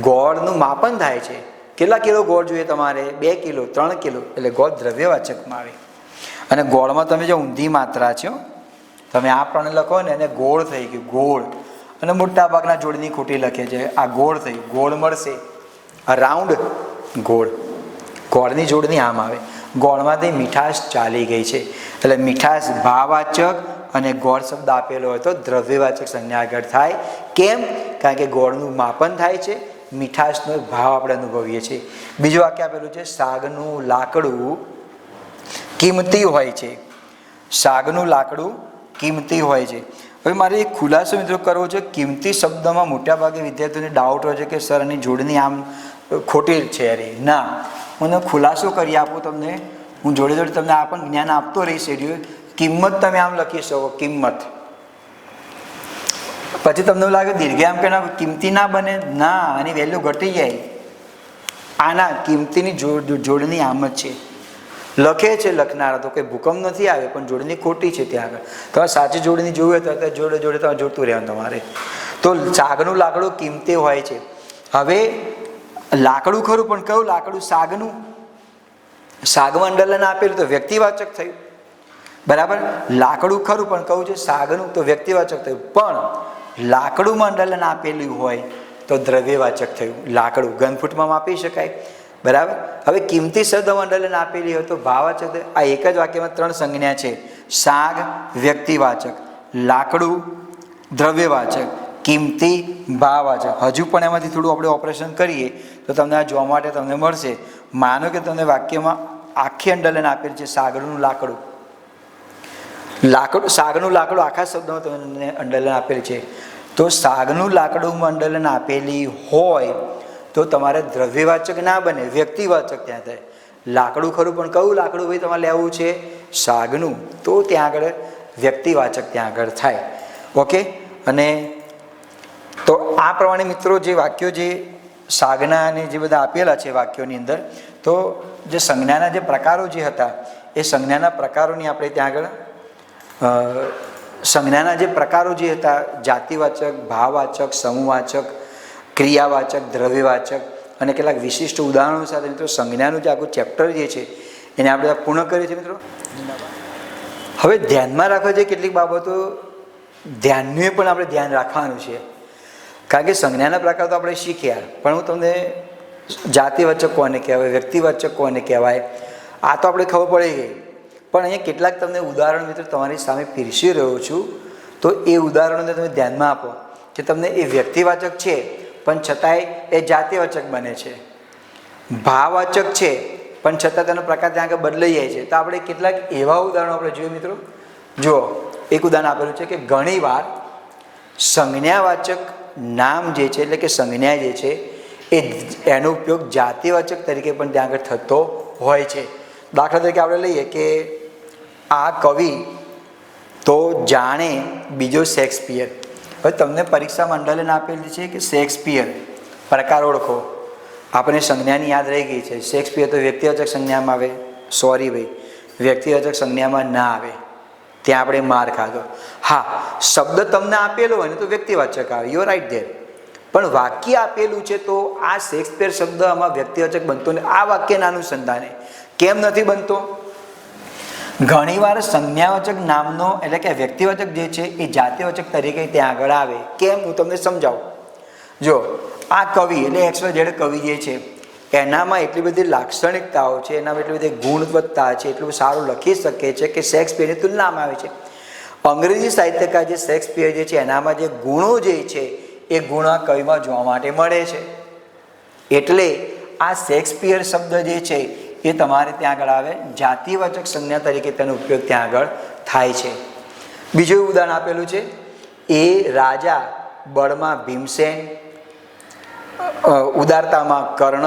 ગોળનું માપન થાય છે. કેટલા કિલો ગોળ જોઈએ તમારે? 2 કિલો, 3 કિલો, એટલે ગોળ દ્રવ્યવાચકમાં આવે. અને ગોળમાં તમે જો ઊંધી માત્રા છે, તમે આ પણ લખો ને એને ગોળ થઈ ગયું, ગોળ. અને મોટા ભાગના જોડની ખોટી લખે છે, આ ગોળ થઈ, ગોળ મળશે. આ રાઉન્ડ ગોળ, ગોળની જોડની આમ આવે. ગોળમાંથી મીઠાશ ચાલી ગઈ છે, એટલે મીઠાશ ભાવવાચક અને ગોળ શબ્દ આપેલો હોય તો દ્રવ્યવાચક સંજ્ઞા આગળ થાય. કેમ? કારણ કે ગોળનું માપન થાય છે, મીઠાશનો ભાવ આપણે અનુભવીએ છીએ. બીજું વાક્ય આપેલું છે શાકનું લાકડું કિંમતી હોય છે. શાકનું લાકડું કિંમતી હોય છે. હવે મારે એક ખુલાસો મિત્રો કરવો છે. કિંમતી શબ્દમાં મોટાભાગે વિદ્યાર્થીઓને ડાઉટ હોય છે કે સર એની જોડની આમ ખોટી છે. અરે ના, હું ખુલાસો કરી આપું તમને. હું જોડે જોડે તમને આ પણ જ્ઞાન આપતો રહીશ. કિંમત તમે આમ લખી શકો, કિંમત. પછી તમને એવું લાગે દીર્ઘામ કે ના કિંમતી ના બને, ના, આની વેલ્યુ ઘટી જાય. આના કિંમતીની જોડની આમ જ છે, લખે છે લખનારા, તો કંઈ ભૂકંપ નથી આવે, પણ જોડણી ખોટી છે ત્યાં આગળ. તમારે સાચી જોડણી જોવી હોય તો જોડે જોડે તમારે જોડતું રહેવાનું તમારે. તો શાકનું લાકડું કિંમતી હોય છે. હવે લાકડું ખરું, પણ કયું લાકડું? શાકનું. શાકમાં અંડરલાઈન આપેલું તો વ્યક્તિવાચક થયું, બરાબર. લાકડું ખરું પણ કહું છે શાકનું, તો વ્યક્તિવાચક થયું. પણ લાકડુંમાં અંડરલાઈન આપેલું હોય તો દ્રવ્યવાચક થયું. લાકડું ઘનફૂટમાં માપી શકાય, બરાબર. હવે કિંમતી શબ્દમાં અંડરલાઈન આપેલી હોય તો ભાવવાચક. આ એક જ વાક્યમાં 3 સંજ્ઞા છે. શાક વ્યક્તિવાચક, લાકડું દ્રવ્યવાચક, કિંમતી ભાવવાચક. હજુ પણ એમાંથી થોડું આપણે ઓપરેશન કરીએ તો તમને આ જોવા માટે તમને મળશે. માનો કે તમને વાક્યમાં આખી અંડરલાઈન આપેલી છે સાગરનું લાકડું. સાગનું લાકડું આખા શબ્દમાં તમને અંડરલાઈન આપેલી છે. તો સાગનું લાકડું અંડરલાઈન આપેલી હોય તો તમારે દ્રવ્યવાચક ના બને, વ્યક્તિવાચક ત્યાં થાય. લાકડું ખરું પણ કયું લાકડું ભાઈ તમારે લેવું છે? સાગનું. તો ત્યાં આગળ વ્યક્તિવાચક ત્યાં આગળ થાય. ઓકે. અને તો આ પ્રમાણે મિત્રો જે વાક્યો જે સાગના અને જે બધા આપેલા છે વાક્યોની અંદર, તો જે સંજ્ઞાના જે પ્રકારો જે હતા એ સંજ્ઞાના પ્રકારોની આપણે ત્યાં આગળ સંજ્ઞાના જે પ્રકારો જે હતા જાતિવાચક, ભાવવાચક, સમૂહવાચક, ક્રિયાવાચક, દ્રવ્યવાચક અને કેટલાક વિશિષ્ટ ઉદાહરણો સાથે મિત્રો સંજ્ઞાનું જે આખું ચેપ્ટર જે છે એને આપણે પૂર્ણ કરીએ છીએ મિત્રો. હવે ધ્યાનમાં રાખવા છે કેટલીક બાબતો, ધ્યાનનું પણ આપણે ધ્યાન રાખવાનું છે. કારણ કે સંજ્ઞાના પ્રકાર તો આપણે શીખ્યા, પણ હું તમને જાતિવાચક કોને કહેવાય, વ્યક્તિવાચક કોને કહેવાય આ તો આપણે ખબર પડી ગઈ. પણ અહીંયા કેટલાક તમને ઉદાહરણ મિત્રો તમારી સામે પીરસી રહ્યો છું. તો એ ઉદાહરણોને તમે ધ્યાનમાં આપો કે તમને એ વ્યક્તિવાચક છે પણ છતાંય એ જાતિવાચક બને છે, ભાવવાચક છે પણ છતાં તેનો પ્રકાર ત્યાં આગળ બદલાઈ જાય છે. તો આપણે કેટલાક એવા ઉદાહરણો આપણે જોઈએ મિત્રો. જુઓ, એક ઉદાહરણ આપેલું છે કે ઘણીવાર સંજ્ઞાવાચક નામ જે છે એટલે કે સંજ્ઞા જે છે એનો ઉપયોગ જાતિવાચક તરીકે પણ ત્યાં આગળ થતો હોય છે. દાખલા તરીકે આપણે લઈએ કે આ કવિ તો જાણે બીજો શેક્સપિયર. હવે તમને પરીક્ષામાં અંડરલાઈન આપેલી છે કે શેક્સપિયર પ્રકાર ઓળખો. આપણે સંજ્ઞાની યાદ રહી ગઈ છે. શેક્સપિયર તો વ્યક્તિવાચક સંજ્ઞામાં આવે, સોરી ભાઈ, વ્યક્તિવાચક સંજ્ઞામાં ના આવે, ત્યાં આપણે માર ખાધો. હા, શબ્દ તમને આપેલો હોય ને તો વ્યક્તિવાચક આવે, યુ રાઈટ ધેર. પણ વાક્ય આપેલું છે તો આ શેક્સપિયર શબ્દ આમાં વ્યક્તિવાચક બનતો ને આ વાક્યના અનુસંધાને કેમ નથી બનતો? ઘણીવાર સંજ્ઞાવાચક નામનો એટલે કે વ્યક્તિવાચક જે છે એ જાતિવાચક તરીકે ત્યાં આગળ આવે. કેમ? હું તમને સમજાવું. જો આ કવિ એટલે XYZ કવિ જે છે એનામાં એટલી બધી લાક્ષણિકતાઓ છે, એનામાં એટલી બધી ગુણવત્તા છે, એટલું સારું લખી શકે છે કે શેક્સપિયરની તુલનામાં આવે છે. અંગ્રેજી સાહિત્યકાર જે શેક્સપિયર જે છે એનામાં જે ગુણો જે છે એ ગુણ આ કવિમાં જોવા માટે મળે છે. એટલે આ શેક્સપિયર શબ્દ જે છે એ તમારે ત્યાં આગળ આવે, જાતિવાચક સંજ્ઞા તરીકે તેનો ઉપયોગ ત્યાં આગળ થાય છે. બીજું ઉદાહરણ આપેલું છે, એ રાજા બળમાં ભીમસેન, ઉદારતામાં કર્ણ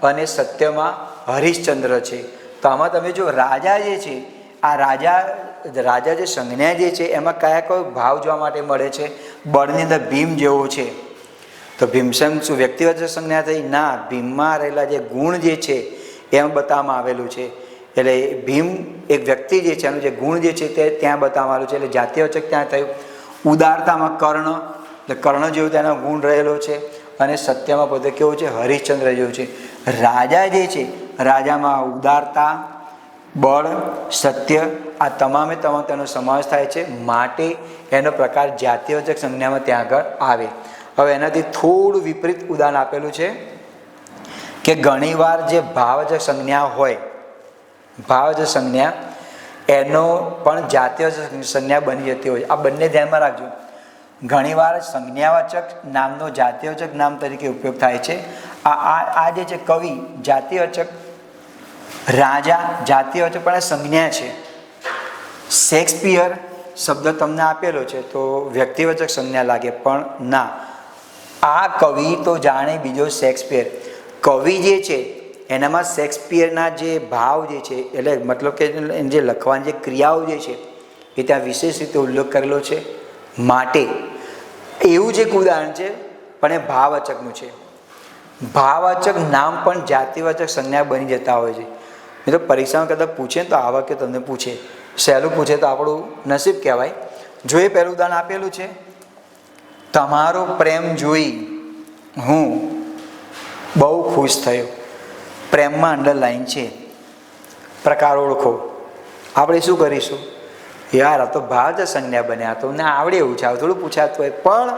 અને સત્યમાં હરિશ્ચંદ્ર છે. તો આમાં તમે જો રાજા જે છે, આ રાજા જે સંજ્ઞા જે છે એમાં કયા કયો ભાવ જોવા માટે મળે છે? બળની અંદર ભીમ જેવો છે. તો ભીમસેન શું વ્યક્તિવાચક સંજ્ઞા થઈ? ના, ભીમમાં રહેલા જે ગુણ જે છે એમ બતાવવામાં આવેલું છે. એટલે ભીમ એક વ્યક્તિ જે છે એનું જે ગુણ જે છે તે ત્યાં બતાવવામાં આવેલું છે, એટલે જાતિવાચક ત્યાં થયું. ઉદારતામાં કર્ણ, એટલે કર્ણ જેવું તેનો ગુણ રહેલો છે. અને સત્યમાં પોતે કેવું છે? હરિશ્ચંદ્ર જેવું છે. રાજા જે છે, રાજામાં ઉદારતા, બળ, સત્ય આ તમામે તમામ તેનો સમાવેશ થાય છે. માટે એનો પ્રકાર જાતિવાચક સંજ્ઞામાં ત્યાં આગળ આવે. હવે એનાથી થોડું વિપરીત ઉદાહરણ આપેલું છે કે ઘણીવાર જે ભાવવાચક સંજ્ઞા હોય, ભાવવાચક સંજ્ઞા એનો પણ જાતિવાચક સંજ્ઞા બની જતી હોય. આ બંને ધ્યાનમાં રાખજો. ઘણીવાર સંજ્ઞાવાચક નામનો જાતિવાચક નામ તરીકે ઉપયોગ થાય છે. આ જે છે કવિ જાતિવાચક, રાજા જાતિવાચક પણ આ સંજ્ઞા છે. શેક્સપિયર શબ્દ તમને આપેલો છે તો વ્યક્તિવાચક સંજ્ઞા લાગે, પણ ના, આ કવિ તો જાણે બીજો શેક્સપિયર. કવિ જે છે એનામાં શેક્સપિયરના જે ભાવ જે છે એટલે મતલબ કે જે લખવાની જે ક્રિયાઓ જે છે એ ત્યાં વિશેષ રીતે ઉલ્લેખ કરેલો છે. માટે એવું જ એક ઉદાહરણ છે પણ એ ભાવવાચકનું છે. ભાવવાચક નામ પણ જાતિવાચક સંજ્ઞા બની જતા હોય છે. મિત્રો પરીક્ષામાં કદાચ પૂછે તો આ વાક્ય તમને પૂછે, સહેલું પૂછે તો આપણું નસીબ કહેવાય. જો એ પહેલું ઉદાહરણ આપેલું છે, તમારો પ્રેમ જોઈ હું બહુ ખુશ થયો. પ્રેમમાં અંડરલાઈન છે, પ્રકાર ઓળખો. આપણે શું કરીશું? યાર આ તો ભાવવાચક સંજ્ઞા બન્યા, તો મને આવડે એવું છે, થોડું પૂછાતું હોય. પણ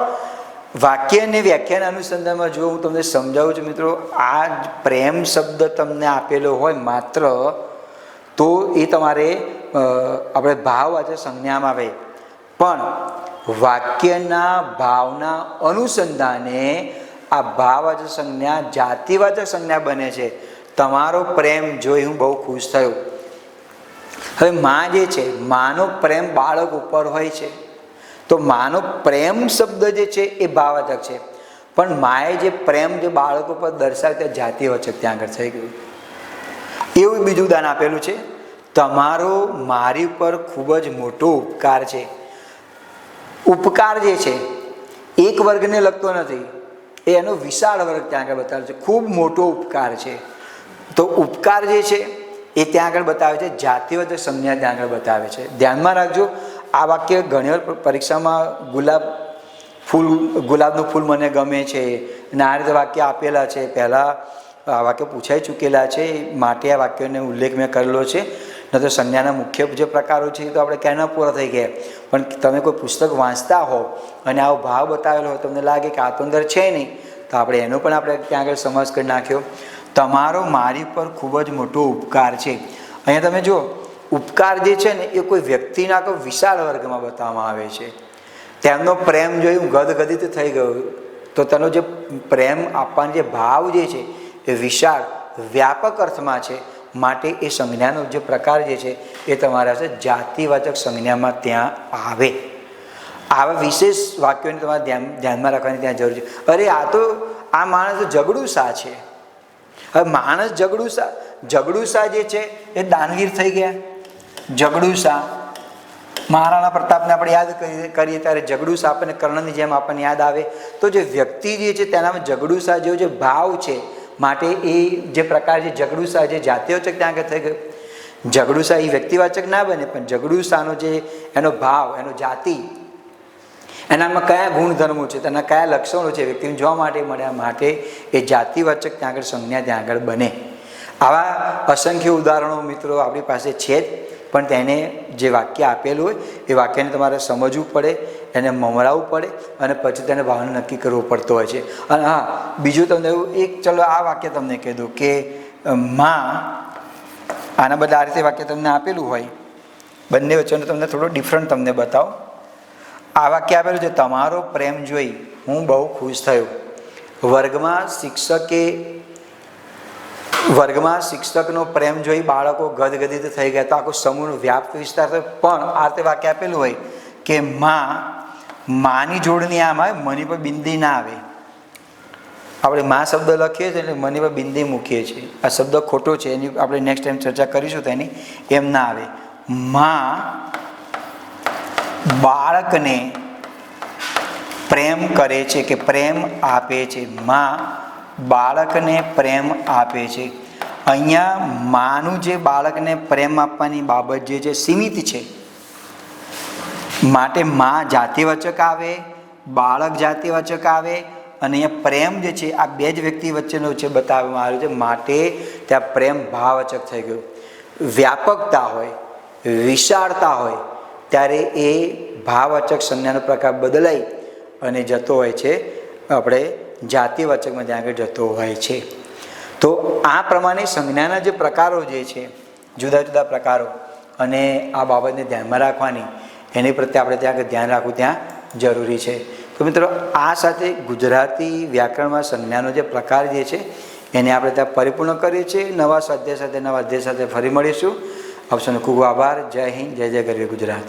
વાક્ય અને વ્યાખ્યાના અનુસંધાનમાં જો હું તમને સમજાવું છું મિત્રો, આ પ્રેમ શબ્દ તમને આપેલો હોય માત્ર તો એ તમારે આપણે ભાવવાચક સંજ્ઞામાં આવે. પણ વાક્યના ભાવના અનુસંધાને આ ભાવવાચક સંજ્ઞા જાતિવાચક સંજ્ઞા બને છે. તમારો પ્રેમ જોઈ હું બહુ ખુશ થયો. હવે માં જે છે, માનો પ્રેમ બાળક ઉપર હોય છે, તો માનો પ્રેમ શબ્દ જે છે એ ભાવવાચક છે, પણ માએ જે પ્રેમ જે બાળક ઉપર દર્શાવે તે જાતિવાચક ત્યાં આગળ થઈ ગયું. એવું બીજું દાન આપેલું છે, તમારો મારી ઉપર ખૂબ જ મોટો ઉપકાર છે. ઉપકાર જે છે એક વર્ગને લગતો નથી, એનો વિશાળ વર્ગ ત્યાં આગળ બતાવે છે. ખૂબ મોટો ઉપકાર છે. તો ઉપકાર જે છે એ ત્યાં આગળ બતાવે છે, જાતિવાચક સંજ્ઞા ત્યાં આગળ બતાવે છે. ધ્યાનમાં રાખજો, આ વાક્ય ઘણી વાર પરીક્ષામાં ગુલાબનું ફૂલ મને ગમે છે અને આ રીતે વાક્ય આપેલા છે, પહેલાં આ વાક્ય પૂછાઈ ચૂકેલા છે, માટે આ વાક્યોને ઉલ્લેખ મેં કરેલો છે. ન તો સંજ્ઞાના મુખ્ય જે પ્રકારો છે તો આપણે ક્યાંના પૂરા થઈ ગયા. પણ તમે કોઈ પુસ્તક વાંચતા હો અને આવો ભાવ બતાવેલો હોય, તમને લાગે કે આ તો અંદર છે નહીં, તો આપણે એનો પણ આપણે ત્યાં આગળ સમાસ કરી નાખ્યો. તમારો મારી પર ખૂબ જ મોટો ઉપકાર છે. અહીંયા તમે જુઓ, ઉપકાર જે છે ને એ કોઈ વ્યક્તિના કોઈ વિશાળ વર્ગમાં બતાવવામાં આવે છે. તેમનો પ્રેમ જોઈ હું ગદગદિત થઈ ગયો. તો તેનો જે પ્રેમ આપવાનો જે ભાવ જે છે એ વિશાળ વ્યાપક અર્થમાં છે. માટે એ સંજ્ઞાનો જે પ્રકાર જે છે એ તમારા છે જાતિવાચક સંજ્ઞામાં ત્યાં આવે. આવા વિશેષ વાક્યોને તમારે ધ્યાનમાં રાખવાની ત્યાં જરૂર છે. અરે આ તો આ માણસ ઝઘડુસા છે. હવે માણસ ઝઘડુસા જે છે એ દાનવીર થઈ ગયા. ઝઘડુસા મહારાણા પ્રતાપને આપણે યાદ કરીએ ત્યારે ઝઘડુસા આપણને કર્ણની જેમ આપણને યાદ આવે. તો જે વ્યક્તિ જે છે તેનામાં ઝઘડુસા જેવો જે ભાવ છે, માટે એ જે પ્રકાર છે ઝઘડુસા જે જાતિવાચક ત્યાં આગળ થઈ ગયો. ઝઘડુસા એ વ્યક્તિવાચક ના બને, પણ ઝઘડુસાનો જે એનો ભાવ, એનો જાતિ, એનામાં કયા ગુણધર્મો છે, તેના કયા લક્ષણો છે વ્યક્તિને જોવા માટે મળ્યા, માટે એ જાતિવાચક ત્યાં આગળ સંજ્ઞા ત્યાં આગળ બને. આવા અસંખ્ય ઉદાહરણો મિત્રો આપણી પાસે છે જ, પણ તેને જે વાક્ય આપેલું હોય એ વાક્યને તમારે સમજવું પડે, એને મમરાવવું પડે અને પછી તેને ભાવને નક્કી કરવો પડતો હોય છે. અને હા, બીજું તમને એવું ચલો આ વાક્ય તમને કહી દઉં કે માં, આના બદલે આ રીતે વાક્ય તમને આપેલું હોય, બંને વચ્ચેનો તમને થોડો ડિફરન્ટ તમને બતાવો. આ વાક્ય આપેલું છે, તમારો પ્રેમ જોઈ હું બહુ ખુશ થયો. વર્ગમાં શિક્ષકનો પ્રેમ જોઈ બાળકો ગદગદિત થઈ ગયા. તો આખો સમૂહ વ્યાપ્ત વિસ્તાર થયો. પણ આ રીતે વાક્ય આપેલું હોય કે માની જોડણી આમ આવે, મની પર બિંદી ના આવે. આપણે માં શબ્દ લખીએ છીએ એટલે મની પર બિંદી મૂકીએ છીએ. આ શબ્દ ખોટો છે, એની આપણે નેક્સ્ટ ટાઈમ ચર્ચા કરીશું. તેની એમ ના આવે. માં બાળકને પ્રેમ કરે છે કે પ્રેમ આપે છે. માં બાળકને પ્રેમ આપે છે. અહીંયા માનું જે બાળકને પ્રેમ આપવાની બાબત જે છે સીમિત છે, માટે માં જાતિવાચક આવે, બાળક જાતિવાચક આવે, અને અહીંયા પ્રેમ જે છે આ બે જ વ્યક્તિ વચ્ચેનો છે બતાવવામાં આવ્યું છે. માટે ત્યાં પ્રેમ ભાવવાચક થઈ ગયું. વ્યાપકતા હોય, વિશાળતા હોય ત્યારે એ ભાવવાચક સંજ્ઞાનો પ્રકાર બદલાઈ અને જતો હોય છે આપણે જાતિવાચકમાં ત્યાં આગળ જતો હોય છે. તો આ પ્રમાણે સંજ્ઞાના જે પ્રકારો જે છે, જુદા જુદા પ્રકારો, અને આ બાબતને ધ્યાનમાં રાખવાની, એની પ્રત્યે આપણે ત્યાં આગળ ધ્યાન રાખવું ત્યાં જરૂરી છે. તો મિત્રો, આ સાથે ગુજરાતી વ્યાકરણમાં સંજ્ઞાનો જે પ્રકાર જે છે એને આપણે ત્યાં પરિપૂર્ણ કરીએ છીએ. નવા સ્વાધ્યાય સાથે ફરી મળીશું. આપ સૌનો ખૂબ આભાર. જય હિન્દ, જય જય ગરવી ગુજરાત.